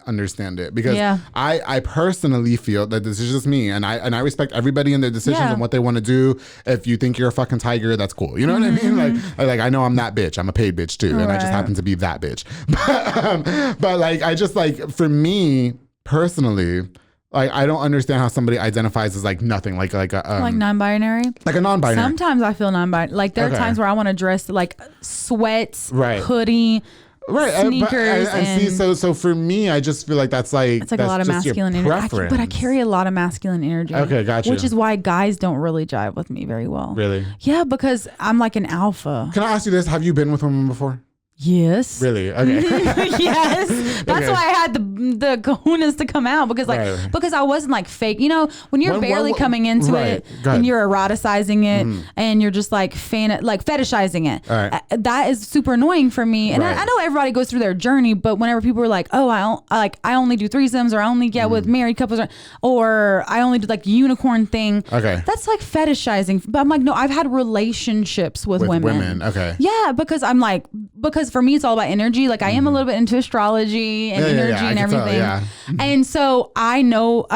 [SPEAKER 1] understand it because I personally feel that this is just me, and I respect everybody in their decisions and what they want to do. If you think you're a fucking tiger, that's cool. You know what I mean? Like I know I'm that bitch. I'm a paid bitch too, and I just happen to be that bitch. But like I just like for me personally, like I don't understand how somebody identifies as like nothing, like a
[SPEAKER 2] non-binary,
[SPEAKER 1] like a non-binary.
[SPEAKER 2] Sometimes I feel non-binary. Like there are times where I want to dress like sweats, hoodie. Sneakers
[SPEAKER 1] and see, so for me, I just feel like it's like
[SPEAKER 2] a lot of masculine energy. But I carry a lot of masculine energy.
[SPEAKER 1] Okay, gotcha.
[SPEAKER 2] Which is why guys don't really jive with me very well.
[SPEAKER 1] Really?
[SPEAKER 2] Yeah, because I'm like an alpha.
[SPEAKER 1] Can I ask you this? Have you been with women before?
[SPEAKER 2] Yes.
[SPEAKER 1] Really? Okay.
[SPEAKER 2] Yes. That's why I had the kahunas to come out because because I wasn't like fake. When you're barely coming into it and you're eroticizing it and you're just like fetishizing it.
[SPEAKER 1] Right.
[SPEAKER 2] That is super annoying for me. And I know everybody goes through their journey, but whenever people are like, "Oh, I only do threesomes or I only get with married couples or I only do like unicorn thing."
[SPEAKER 1] Okay.
[SPEAKER 2] That's like fetishizing. But I'm like, "No, I've had relationships with women."
[SPEAKER 1] Okay.
[SPEAKER 2] Yeah, because for me, it's all about energy. Like I am a little bit into astrology and energy and everything. And so I know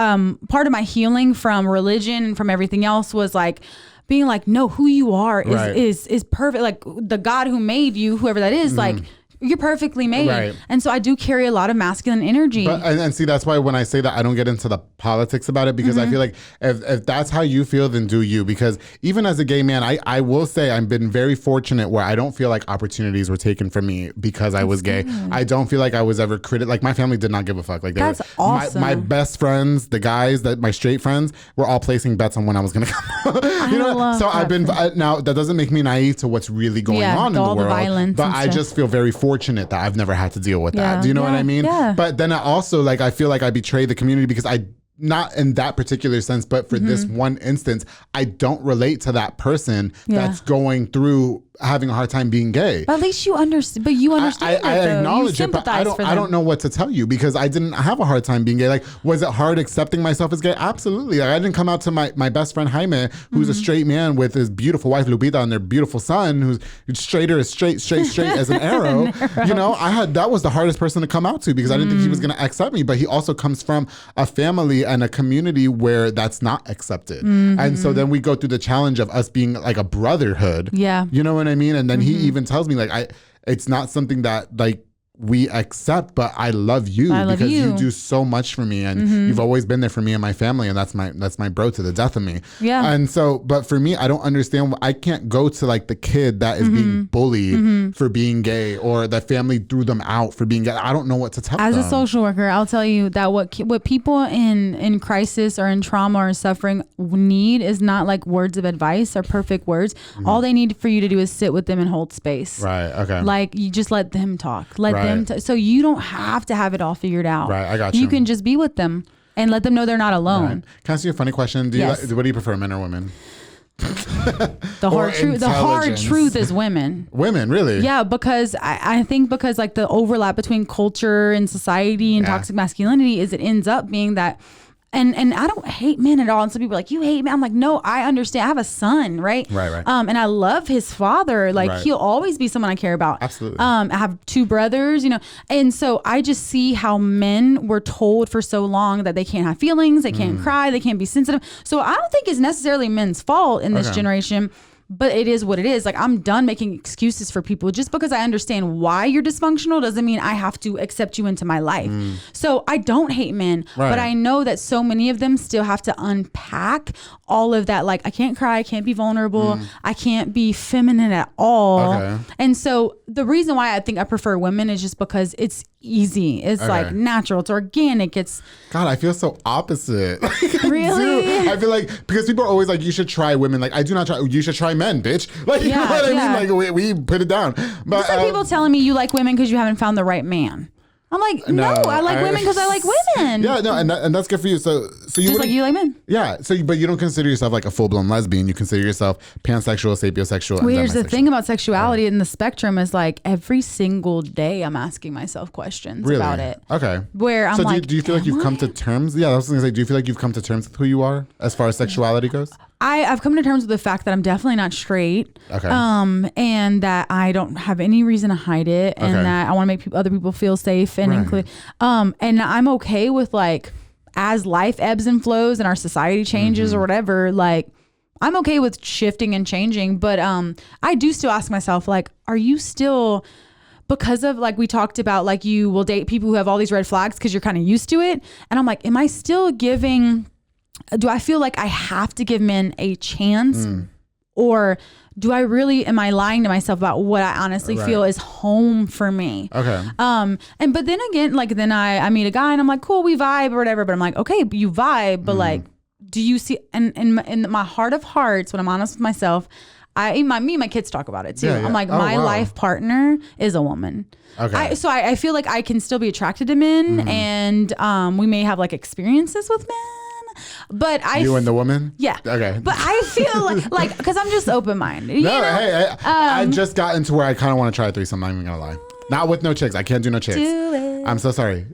[SPEAKER 2] part of my healing from religion and from everything else was like being like, no, who you are is perfect. Like the God who made you, whoever that is, like you're perfectly made. Right. And so I do carry a lot of masculine energy.
[SPEAKER 1] And see, that's why when I say that, I don't get into the politics about it because I feel like if that's how you feel, then do you. Because even as a gay man, I will say I've been very fortunate where I don't feel like opportunities were taken from me because I was gay. I don't feel like I was ever like my family did not give a fuck. Like
[SPEAKER 2] that's awesome.
[SPEAKER 1] My best friends, the guys my straight friends were all placing bets on when I was going to come. So I've been, now that doesn't make me naive to what's really going on in the world. The violence but I just feel very fortunate that I've never had to deal with that. Do you know what I mean?
[SPEAKER 2] Yeah.
[SPEAKER 1] But then I also like I feel like I betrayed the community because I not in that particular sense, but for this one instance, I don't relate to that person that's going through having a hard time being gay.
[SPEAKER 2] But at least you understand. But you understand.
[SPEAKER 1] I acknowledge it, but I don't know what to tell you because I didn't have a hard time being gay. Like, was it hard accepting myself as gay? Absolutely. Like, I didn't come out to my best friend Jaime, who's a straight man with his beautiful wife Lupita and their beautiful son, who's straighter as straight as an arrow. That was the hardest person to come out to because I didn't think he was going to accept me. But he also comes from a family and a community where that's not accepted. And so then we go through the challenge of us being like a brotherhood.
[SPEAKER 2] Yeah.
[SPEAKER 1] You know what I mean? And then he even tells me like it's not something that like we accept, but I love you because you do so much for me and you've always been there for me and my family, and that's my bro to the death of me.
[SPEAKER 2] Yeah.
[SPEAKER 1] And so, but for me, I don't understand. I can't go to like the kid that is being bullied for being gay or the family threw them out for being gay. I don't know what to tell them.
[SPEAKER 2] As a social worker, I'll tell you that what people in crisis or in trauma or suffering need is not like words of advice or perfect words. All they need for you to do is sit with them and hold space.
[SPEAKER 1] Right. Okay.
[SPEAKER 2] Like you just let them talk. Let them so you don't have to have it all figured out.
[SPEAKER 1] Right, I got you.
[SPEAKER 2] You can just be with them and let them know they're not alone.
[SPEAKER 1] Right. Can I ask you a funny question? What do you prefer, men or women?
[SPEAKER 2] The hard truth is women.
[SPEAKER 1] Women, really?
[SPEAKER 2] Yeah, because I think because like the overlap between culture and society and toxic masculinity is it ends up being that. And I don't hate men at all. And some people are like, you hate men. I'm like, no, I understand. I have a son, right?
[SPEAKER 1] Right.
[SPEAKER 2] And I love his father. Like he'll always be someone I care about.
[SPEAKER 1] Absolutely.
[SPEAKER 2] I have 2 brothers, and so I just see how men were told for so long that they can't have feelings, they can't cry, they can't be sensitive. So I don't think it's necessarily men's fault in this generation. but it is what it is. Like, I'm done making excuses for people. Just because I understand why you're dysfunctional doesn't mean I have to accept you into my life. So I don't hate men, but I know that so many of them still have to unpack all of that. Like, I can't cry, I can't be vulnerable, I can't be feminine at all. And so the reason why I think I prefer women is just because it's easy. It's like natural. It's organic. It's
[SPEAKER 1] God, I feel so opposite.
[SPEAKER 2] Really?
[SPEAKER 1] I feel like, because people are always like, you should try women. Like, I do not try. You should try men, bitch. Like, you know what I mean? Like, we put it down. But
[SPEAKER 2] it's like people telling me you like women because you haven't found the right man. I'm like, no, I like women because I like women.
[SPEAKER 1] Yeah, no, and that's good for you. So you
[SPEAKER 2] just like you like men.
[SPEAKER 1] Yeah. So, but you don't consider yourself like a full blown lesbian. You consider yourself pansexual, sapiosexual.
[SPEAKER 2] Well, here's the thing about sexuality in the spectrum is like every single day I'm asking myself questions about it.
[SPEAKER 1] Okay.
[SPEAKER 2] Where I'm like,
[SPEAKER 1] do you feel like you've come to terms? Yeah, I was gonna say, do you feel like you've come to terms with who you are as far as sexuality goes?
[SPEAKER 2] I've come to terms with the fact that I'm definitely not straight.
[SPEAKER 1] Okay.
[SPEAKER 2] And that I don't have any reason to hide it, and that I want to make other people feel safe and include. And I'm okay with, like, as life ebbs and flows and our society changes or whatever, like, I'm okay with shifting and changing. But I do still ask myself, like, are you still, because of, like, we talked about, like, you will date people who have all these red flags because you're kind of used to it. And I'm like, am I still giving, do I feel like I have to give men a chance, or do I really, am I lying to myself about what I honestly feel is home for me? Okay. But then again, like, then I meet a guy and I'm like, cool, we vibe or whatever. But I'm like, okay, you vibe, but like, do you see, and in my heart of hearts, when I'm honest with myself, me and my kids talk about it too. I'm like, my life partner is a woman. Okay. So I feel like I can still be attracted to men, and we may have like experiences with men. But
[SPEAKER 1] you and the woman?
[SPEAKER 2] Yeah.
[SPEAKER 1] Okay.
[SPEAKER 2] But I feel like because I'm just open-minded.
[SPEAKER 1] No, hey, I just got into where I kind of want to try a threesome. I'm not even gonna lie. Not with no chicks. I can't do no chicks.
[SPEAKER 2] Do it.
[SPEAKER 1] I'm so sorry.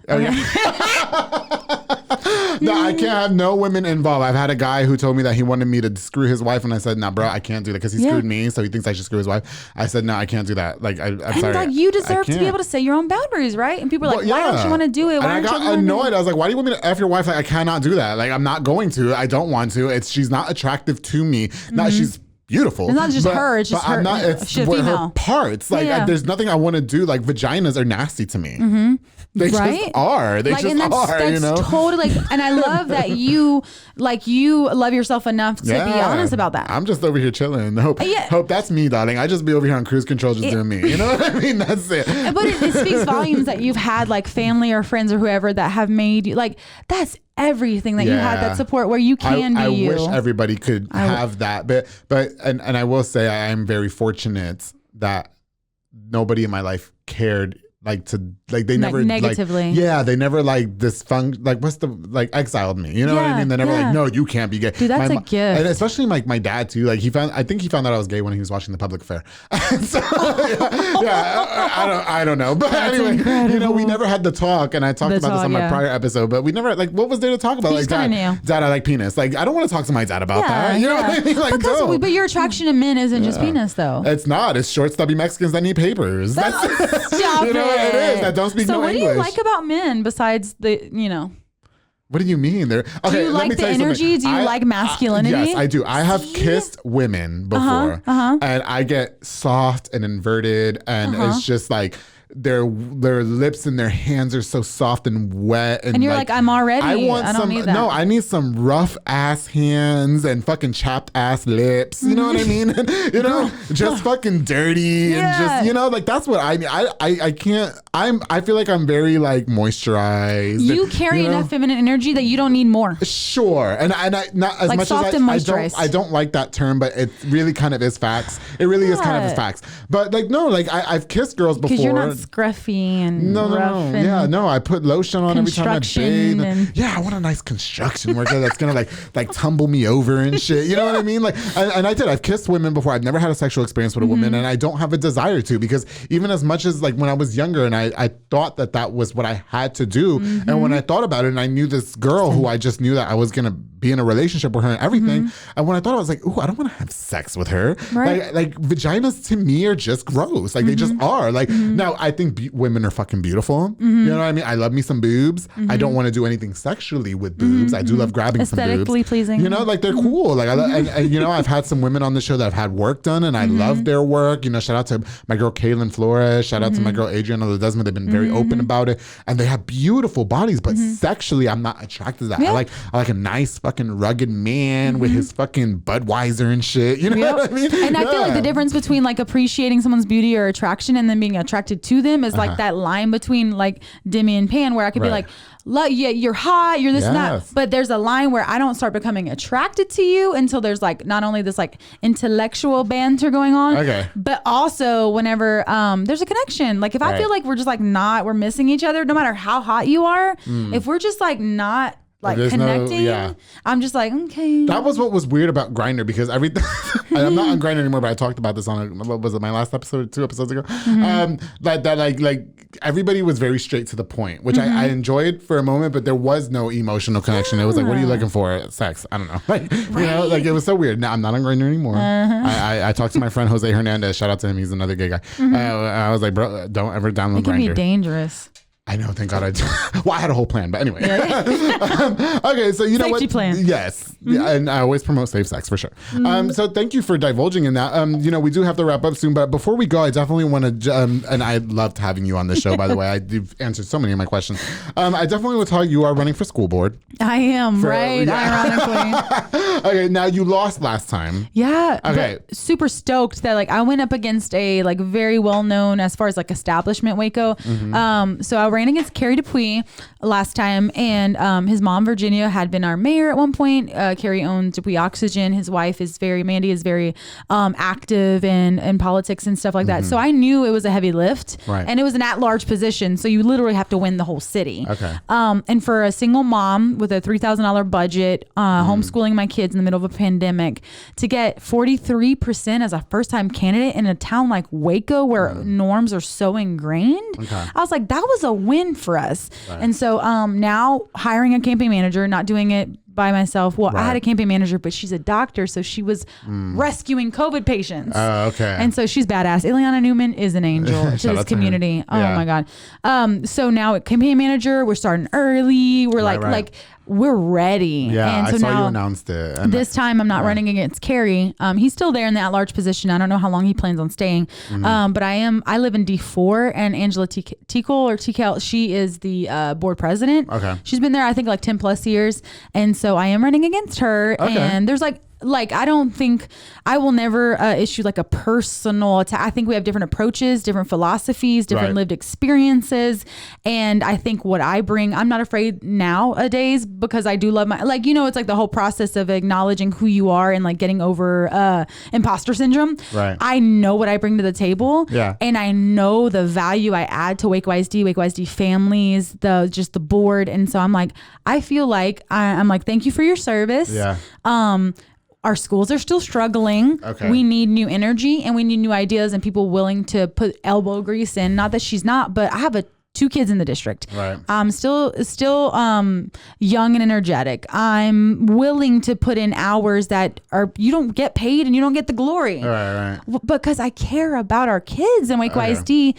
[SPEAKER 1] No, I can't have no women involved. I've had a guy who told me that he wanted me to screw his wife, and I said, "Nah, bro, I can't do that," because he screwed me, so he thinks I should screw his wife. I said, "No, I can't do that." Like, I'm sorry.
[SPEAKER 2] Like, you deserve to be able to say your own boundaries, right? And people are like, "Why don't you want to do it?"
[SPEAKER 1] Why and I got annoyed. I was like, "Why do you want me to F your wife?" Like, I cannot do that. Like, I'm not going to. I don't want to. She's not attractive to me. Not she's beautiful.
[SPEAKER 2] It's not just her. It's just her.
[SPEAKER 1] It's her parts. Like, there's nothing I want to do. Like, vaginas are nasty to me. They just are. They like, just are.
[SPEAKER 2] That's,
[SPEAKER 1] you know,
[SPEAKER 2] totally. And I love that you love yourself enough to be honest about that.
[SPEAKER 1] I'm just over here chilling. Hope that's me, darling. I just be over here on cruise control, just doing me. You know what I mean? That's it.
[SPEAKER 2] But it speaks volumes that you've had like family or friends or whoever that have made you like. That's everything that you had that support where you can be you.
[SPEAKER 1] I wish everybody could have that, but I will say I am very fortunate that nobody in my life cared. They never
[SPEAKER 2] negatively.
[SPEAKER 1] They never exiled me. You know what I mean? They never like, no, you can't be gay.
[SPEAKER 2] Dude, that's a gift.
[SPEAKER 1] And especially my dad too. Like I think he found out I was gay when he was watching The Public Affair. So, I don't know. But that's anyway, incredible. You know, we never had the talk, and I talked about this on my prior episode. But we never what was there to talk about? Like, dad, I like penis. Like, I don't want to talk to my dad about that. You know what I mean? Like,
[SPEAKER 2] but your attraction to men isn't just penis, though.
[SPEAKER 1] It's not. It's short, stubby Mexicans that need papers.
[SPEAKER 2] Stop
[SPEAKER 1] you know what it is. That don't speak no English. So what do
[SPEAKER 2] you like about men besides the, you know?
[SPEAKER 1] What do you mean? Do
[SPEAKER 2] you like the energy? Do you like masculinity?
[SPEAKER 1] Yes, I do. I have kissed women before, and I get soft and inverted, and it's just like their lips and their hands are so soft and wet, and you're like I'm already. I don't need that. No, I need some rough ass hands and fucking chapped ass lips. You know what I mean? You know, just fucking dirty and just, you know, like that's what I need. I can't. I feel like I'm very like moisturized.
[SPEAKER 2] You carry enough feminine energy that you don't need more.
[SPEAKER 1] Sure, and I not as like much as I don't like that term, but it really kind of is facts. It really is kind of is facts. But like no, like I've kissed girls before.
[SPEAKER 2] Because you're not scruffy and rough. And
[SPEAKER 1] I put lotion on every time I bathe. I want a nice construction worker that's gonna like tumble me over and shit. You know what I mean? Like, and I did. I've kissed women before. I've never had a sexual experience with a woman, and I don't have a desire to, because even as much as like when I was younger and I thought that was what I had to do, and when I thought about it and I knew this girl who I just knew that I was gonna be in a relationship with her and everything, and when I thought, I was like, ooh, I don't want to have sex with her. Right. Like vaginas to me are just gross. Like they just are. Like now I think women are fucking beautiful. You know what I mean? I love me some boobs. I don't want to do anything sexually with boobs. I do love grabbing some boobs.
[SPEAKER 2] Aesthetically pleasing.
[SPEAKER 1] You know, like they're cool. Like and you know, I've had some women on the show that have had work done, and I love their work. You know, shout out to my girl Kaylin Flores. Shout out to my girl Adriana Ledesma. They've been very open about it, and they have beautiful bodies. But sexually, I'm not attracted to that. I like a nice fucking rugged man with his fucking Budweiser and shit. You know what I mean?
[SPEAKER 2] And I feel like the difference between like appreciating someone's beauty or attraction and then being attracted to them is like that line between like Demi and Pan, where I could be like, yeah, you're hot, you're this and that. But there's a line where I don't start becoming attracted to you until there's like not only this like intellectual banter going on, but also whenever there's a connection. Like if I feel like we're just like we're missing each other, no matter how hot you are, if we're just like not like connecting, I'm just like, okay.
[SPEAKER 1] That was what was weird about Grindr, because everything I'm not on Grindr anymore, but I talked about this on what was it, my last episode, 2 episodes ago. Like everybody was very straight to the point, which I enjoyed for a moment, but there was no emotional connection. It was like, what are you looking for? Sex. I don't know. Like, you know, like it was so weird. Now I'm not on Grindr anymore. I talked to my friend Jose Hernandez. Shout out to him. He's another gay guy. I was like, bro, don't ever download Grindr.
[SPEAKER 2] It can be dangerous.
[SPEAKER 1] I know, thank God I did. Well, I had a whole plan, but anyway. Okay, so you know what?
[SPEAKER 2] Safety plan.
[SPEAKER 1] Yes. Yeah, and I always promote safe sex for sure. So thank you for divulging in that. You know, we do have to wrap up soon, but before we go, I definitely want to, and I loved having you on the show, by the way. You've answered so many of my questions. I definitely will tell you are running for school board.
[SPEAKER 2] I am, ironically.
[SPEAKER 1] Okay, now you lost last time.
[SPEAKER 2] Yeah.
[SPEAKER 1] Okay.
[SPEAKER 2] Super stoked that like I went up against a like very well known as far as like establishment Waco. So I ran against Carrie Dupuy last time, and his mom Virginia had been our mayor at one point. Carrie owns Dupuy Oxygen. His wife is Mandy is very active in politics and stuff like that. So I knew it was a heavy lift, and it was an at-large position. So you literally have to win the whole city. Okay. And for a single mom with a $3,000 budget, homeschooling my kids in the middle of a pandemic, to get 43% as a first-time candidate in a town like Waco where norms are so ingrained, I was like, that was a win for us. And so now hiring a campaign manager, not doing it by myself. Well, I had a campaign manager, but she's a doctor, so she was rescuing COVID patients. Okay. And so she's badass. Ileana Newman is an angel to this community. Oh my God. So now at campaign manager, we're starting early. We're like we're ready.
[SPEAKER 1] Yeah,
[SPEAKER 2] and so
[SPEAKER 1] I saw
[SPEAKER 2] now,
[SPEAKER 1] you announced it.
[SPEAKER 2] This time I'm not running against Carrie. He's still there in that large position. I don't know how long he plans on staying. But I live in D4, and Angela Tikel, she is the board president. Okay. She's been there, I think, like 10 plus years. And so I am running against her. Okay. And there's like I don't think I will never issue like a personal attack. I think we have different approaches, different philosophies, different lived experiences. And I think what I bring, I'm not afraid nowadays, because I do love my, like, you know, it's like the whole process of acknowledging who you are and like getting over imposter syndrome. Right. I know what I bring to the table. Yeah. And I know the value I add to Waco ISD families, the board. And so I'm like, I feel like I'm like, thank you for your service. Yeah. Our schools are still struggling. Okay. We need new energy, and we need new ideas and people willing to put elbow grease in. Not that she's not, but I have 2 kids in the district. Right. I'm still young and energetic. I'm willing to put in hours that you don't get paid and you don't get the glory. Right. Because I care about our kids in Waco ISD,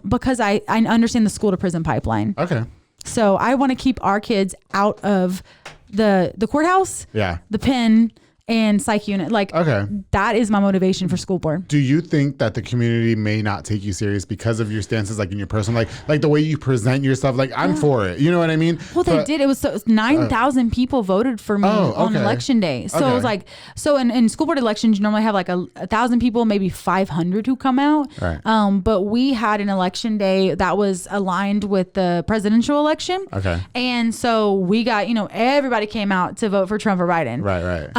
[SPEAKER 2] because I understand the school to prison pipeline. Okay. So I want to keep our kids out of the courthouse, the pen, and psych unit. Like, that is my motivation for school board.
[SPEAKER 1] Do you think that the community may not take you serious because of your stances, like in your personal, like the way you present yourself? Like, I'm for it. You know what I mean?
[SPEAKER 2] Well, they did. It was 9,000 people voted for me on election day. So it was like, so in school board elections, you normally have like 1,000 people, maybe 500 who come out. Right. But we had an election day that was aligned with the presidential election. Okay. And so we got, everybody came out to vote for Trump or Biden. Right.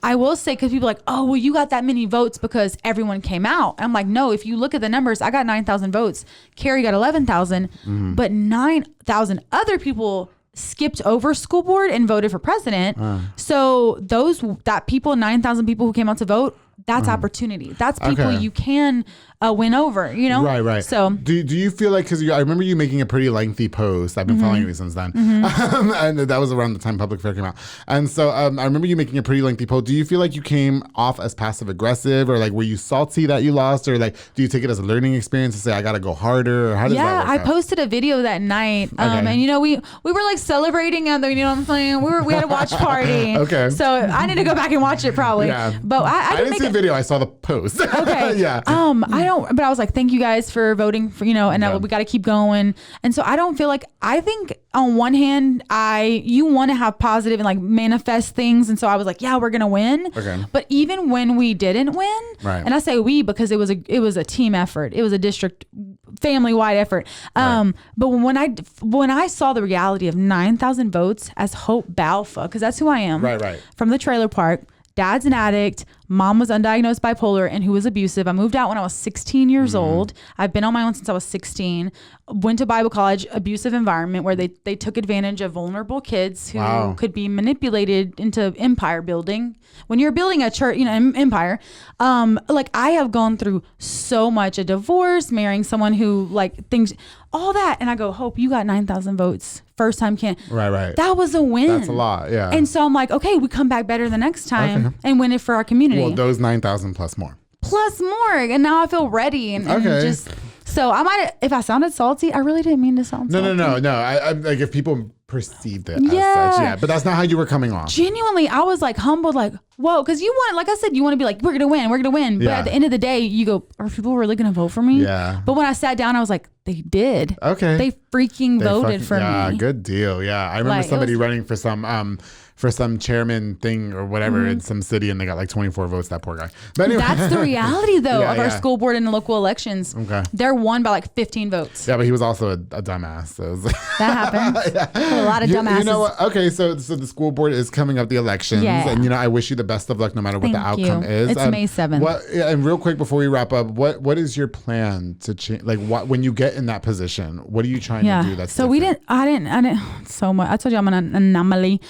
[SPEAKER 2] I will say, because people are like, oh, well, you got that many votes because everyone came out. I'm like, no, if you look at the numbers, I got 9,000 votes. Carrie got 11,000, but 9,000 other people skipped over school board and voted for president. So 9,000 people who came out to vote, that's opportunity. That's people you can win over, you know?
[SPEAKER 1] Right.
[SPEAKER 2] So
[SPEAKER 1] do you feel like, because I remember you making a pretty lengthy post. I've been following you since then. And that was around the time Public Affair came out. And so I remember you making a pretty lengthy post. Do you feel like you came off as passive aggressive, or like were you salty that you lost, or like do you take it as a learning experience to say I got to go harder, or how does that work
[SPEAKER 2] I
[SPEAKER 1] out?
[SPEAKER 2] posted a video that night, and you know we were like celebrating at the, you know what I'm saying, we had a watch party.
[SPEAKER 1] Okay.
[SPEAKER 2] So I need to go back and watch it probably.
[SPEAKER 1] Yeah.
[SPEAKER 2] But I
[SPEAKER 1] didn't see the video. I saw the post.
[SPEAKER 2] Okay.
[SPEAKER 1] Yeah.
[SPEAKER 2] But I was like, thank you guys for voting for, you know, and we got to keep going. And so I don't feel like, I think on one hand, you want to have positive and like manifest things. And so I was like, yeah, we're going to win.
[SPEAKER 1] Okay.
[SPEAKER 2] But even when we didn't win, and I say we because it was a team effort. It was a district family-wide effort. But when I saw the reality of 9,000 votes as Hope Balfa, because that's who I am.
[SPEAKER 1] Right.
[SPEAKER 2] From the trailer park. Dad's an addict. Mom was undiagnosed bipolar and who was abusive. I moved out when I was 16 years old. I've been on my own since I was 16. Went to Bible college, abusive environment where they took advantage of vulnerable kids who could be manipulated into empire building. When you're building a church, you know, empire, like I have gone through so much, a divorce, marrying someone who like things, all that. And I go, Hope, you got 9,000 votes. First time can't. Right. That was a win.
[SPEAKER 1] That's a lot. Yeah.
[SPEAKER 2] And so I'm like, okay, we come back better the next time and win it for our community.
[SPEAKER 1] Well, those 9,000 plus more. And
[SPEAKER 2] now I feel ready and just, so I might, if I sounded salty, I really didn't mean to sound salty.
[SPEAKER 1] No. I like if people perceived it as such, but that's not how you were coming off.
[SPEAKER 2] Genuinely, I was like humbled, like, whoa, because you want, like I said, you want to be like, we're gonna win. But at the end of the day, you go, are people really gonna vote for me? Yeah. But when I sat down, I was like, they did. Okay. They freaking voted for me.
[SPEAKER 1] Yeah, good deal. Yeah, I remember somebody running for some chairman thing or whatever in some city, and they got like 24 votes. That poor guy. But anyway.
[SPEAKER 2] That's the reality though of our school board and the local elections.
[SPEAKER 1] Okay.
[SPEAKER 2] They're won by like 15 votes.
[SPEAKER 1] Yeah, but he was also a dumbass. So
[SPEAKER 2] that happens. A lot of dumbasses.
[SPEAKER 1] You know what? Okay, so the school board is coming up, the elections, and you know I wish you the best of luck no matter what the outcome is.
[SPEAKER 2] It's May 7th.
[SPEAKER 1] And real quick before we wrap up, what is your plan to change? Like when you get in that position, what are you trying to do? That's
[SPEAKER 2] so
[SPEAKER 1] different?
[SPEAKER 2] I didn't so much. I told you I'm an anomaly.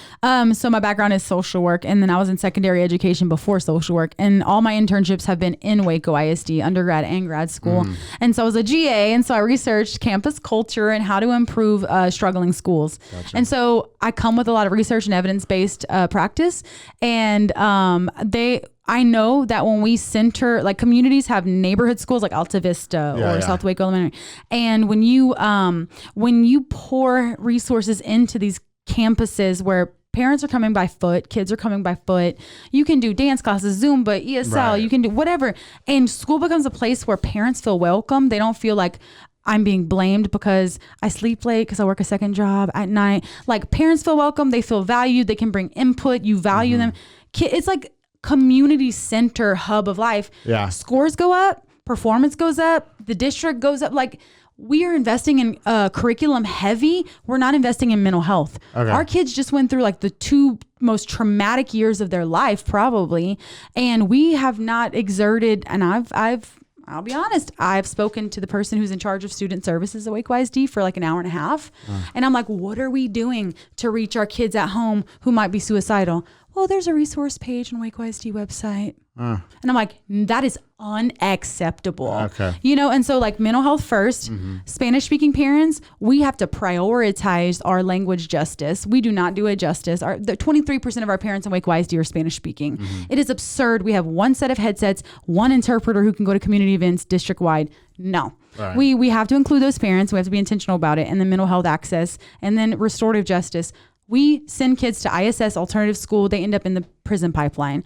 [SPEAKER 2] So my background is social work, and then I was in secondary education before social work, and all my internships have been in Waco ISD, undergrad and grad school. And so I was a GA, and so I researched campus culture and how to improve struggling schools. Gotcha. And so I come with a lot of research and evidence-based practice, and I know that when we center, like communities have neighborhood schools like Alta Vista or South Waco Elementary, and when you pour resources into these campuses where parents are coming by foot, kids are coming by foot, you can do dance classes, Zumba, ESL, you can do whatever, and school becomes a place where parents feel welcome. They don't feel like I'm being blamed because I sleep late because I work a second job at night. Like parents feel welcome, they feel valued, they can bring input, you value them. It's like community center hub of life. Yeah. Scores go up, performance goes up, the district goes up. Like we are investing in curriculum heavy. We're not investing in mental health. Okay. Our kids just went through like the 2 most traumatic years of their life probably. And we have not exerted, and I'll be honest, I've spoken to the person who's in charge of student services at Waco ISD for like an hour and a half. And I'm like, what are we doing to reach our kids at home who might be suicidal? Well, there's a resource page on Waco ISD website. And I'm like, that is unacceptable. Okay. You know, and so like mental health first, Spanish speaking parents, we have to prioritize our language justice. We do not do it justice. The 23% of our parents in Waco ISD are Spanish speaking. It is absurd. We have one set of headsets, one interpreter who can go to community events district wide. No. Right. We have to include those parents. We have to be intentional about it. And then mental health access, and then restorative justice. We send kids to ISS alternative school. They end up in the prison pipeline.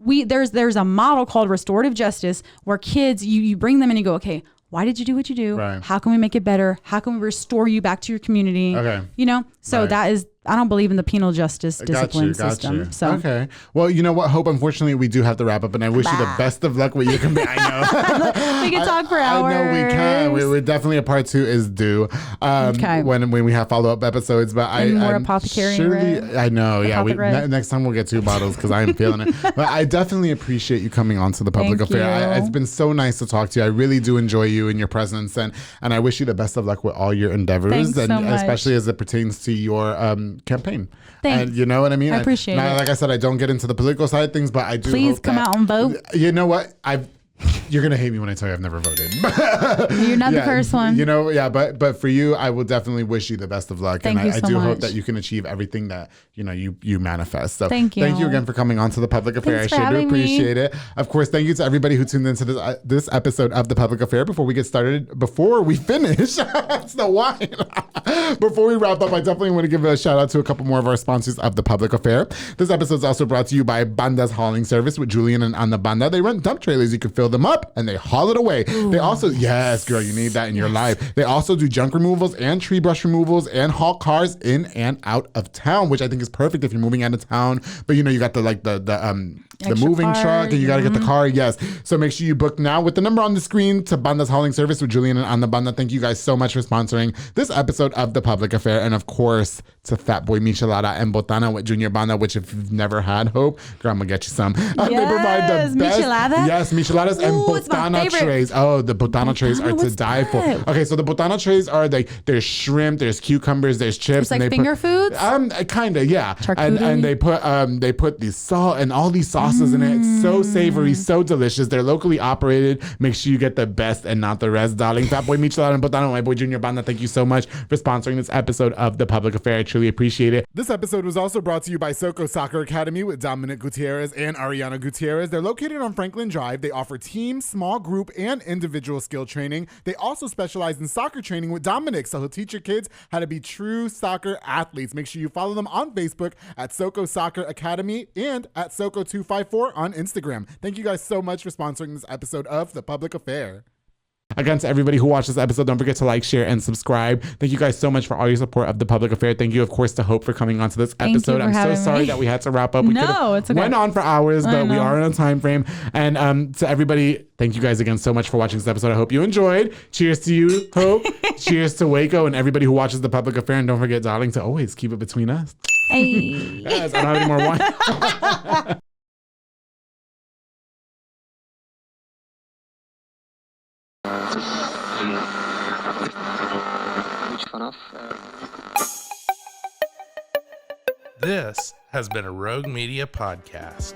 [SPEAKER 2] There's a model called restorative justice where kids, you bring them and you go, okay, why did you do what you do? Right. How can we make it better? How can we restore you back to your community? Okay. You know, so that is, I don't believe in the penal justice discipline system. So
[SPEAKER 1] okay. Well, you know what, Hope, unfortunately we do have to wrap up, and I wish you the best of luck with your campaign. I know.
[SPEAKER 2] We can talk for hours.
[SPEAKER 1] I know we can. We're definitely a part 2 is due. Okay. When we have follow-up episodes, but
[SPEAKER 2] more apothecary. Surely,
[SPEAKER 1] I know. Yeah. Next time we'll get 2 bottles because I'm feeling it. But I definitely appreciate you coming on to the Public Affair. It's been so nice to talk to you. I really do enjoy you and your presence, and I wish you the best of luck with all your endeavors.
[SPEAKER 2] Thanks
[SPEAKER 1] and
[SPEAKER 2] so much.
[SPEAKER 1] Especially as it pertains to your campaign.
[SPEAKER 2] Thanks.
[SPEAKER 1] And you know what I mean?
[SPEAKER 2] I appreciate it.
[SPEAKER 1] Like I said, I don't get into the political side of things, but I do.
[SPEAKER 2] Please come out and vote.
[SPEAKER 1] You know what? You're going to hate me when I tell you I've never voted.
[SPEAKER 2] You're not the first one.
[SPEAKER 1] But for you, I will definitely wish you the best of luck.
[SPEAKER 2] Thank you so
[SPEAKER 1] I do
[SPEAKER 2] much.
[SPEAKER 1] hope that you can achieve everything that, you manifest. So
[SPEAKER 2] thank you.
[SPEAKER 1] Thank you again for coming on to The Public Affair.
[SPEAKER 2] Thanks
[SPEAKER 1] I sure do appreciate
[SPEAKER 2] me.
[SPEAKER 1] it. Of course, thank you to everybody who tuned into this episode of The Public Affair. Before we get started, before we finish, it's the wine. Before we wrap up, I definitely want to give a shout out to a couple more of our sponsors of The Public Affair. This episode is also brought to you by Banda's Hauling Service with Julian and Anna Banda. They rent dump trailers. You can fill them up and they haul it away. Ooh. They also, yes, girl, you need that in your life. They also do junk removals and tree brush removals and haul cars in and out of town, which I think is perfect if you're moving out of town. But you got the moving truck and you got to get the car. Yes. So make sure you book now with the number on the screen to Banda's Hauling Service with Julian and Anna Banda. Thank you guys so much for sponsoring this episode of The Public Affair. And of course, to Fat Boy Michelada and Botana with Junior Banda, which if you've never had, Hope, girl, I'm gonna get you some. Yes, they provide the best. Michelada? Yes, micheladas and botana trays. Oh, the botana trays are to die for. Okay, so the botana trays are there's shrimp, there's cucumbers, there's chips.
[SPEAKER 2] It's like finger foods?
[SPEAKER 1] Kind of, yeah. And they put the salt and all these sauces in it. It's so savory, so delicious. They're locally operated. Make sure you get the best and not the rest, darling. Fat Boy Michelada and Botana, my boy Junior Banda, thank you so much for sponsoring this episode of The Public Affair. I truly appreciate it. This episode was also brought to you by Soco Soccer Academy with Dominic Gutierrez and Ariana Gutierrez. They're located on Franklin Drive. They offer team, small group, and individual skill training. They also specialize in soccer training with Dominic, so he'll teach your kids how to be true soccer athletes. Make sure you follow them on Facebook at Soco Soccer Academy and at Soco254 on Instagram. Thank you guys so much for sponsoring this episode of The Public Affair. Again, to everybody who watched this episode, don't forget to like, share, and subscribe. Thank you guys so much for all your support of The Public Affair. Thank you, of course, to Hope for coming on to this episode. I'm so sorry that we had to wrap up.
[SPEAKER 2] It's okay.
[SPEAKER 1] Went on for hours, but we are in a time frame. And to everybody, thank you guys again so much for watching this episode. I hope you enjoyed. Cheers to you, Hope. Cheers to Waco and everybody who watches The Public Affair. And don't forget, darling, to always keep it between us.
[SPEAKER 2] Hey.
[SPEAKER 1] Yes, I don't have any more wine.
[SPEAKER 3] This has been a Rogue Media podcast.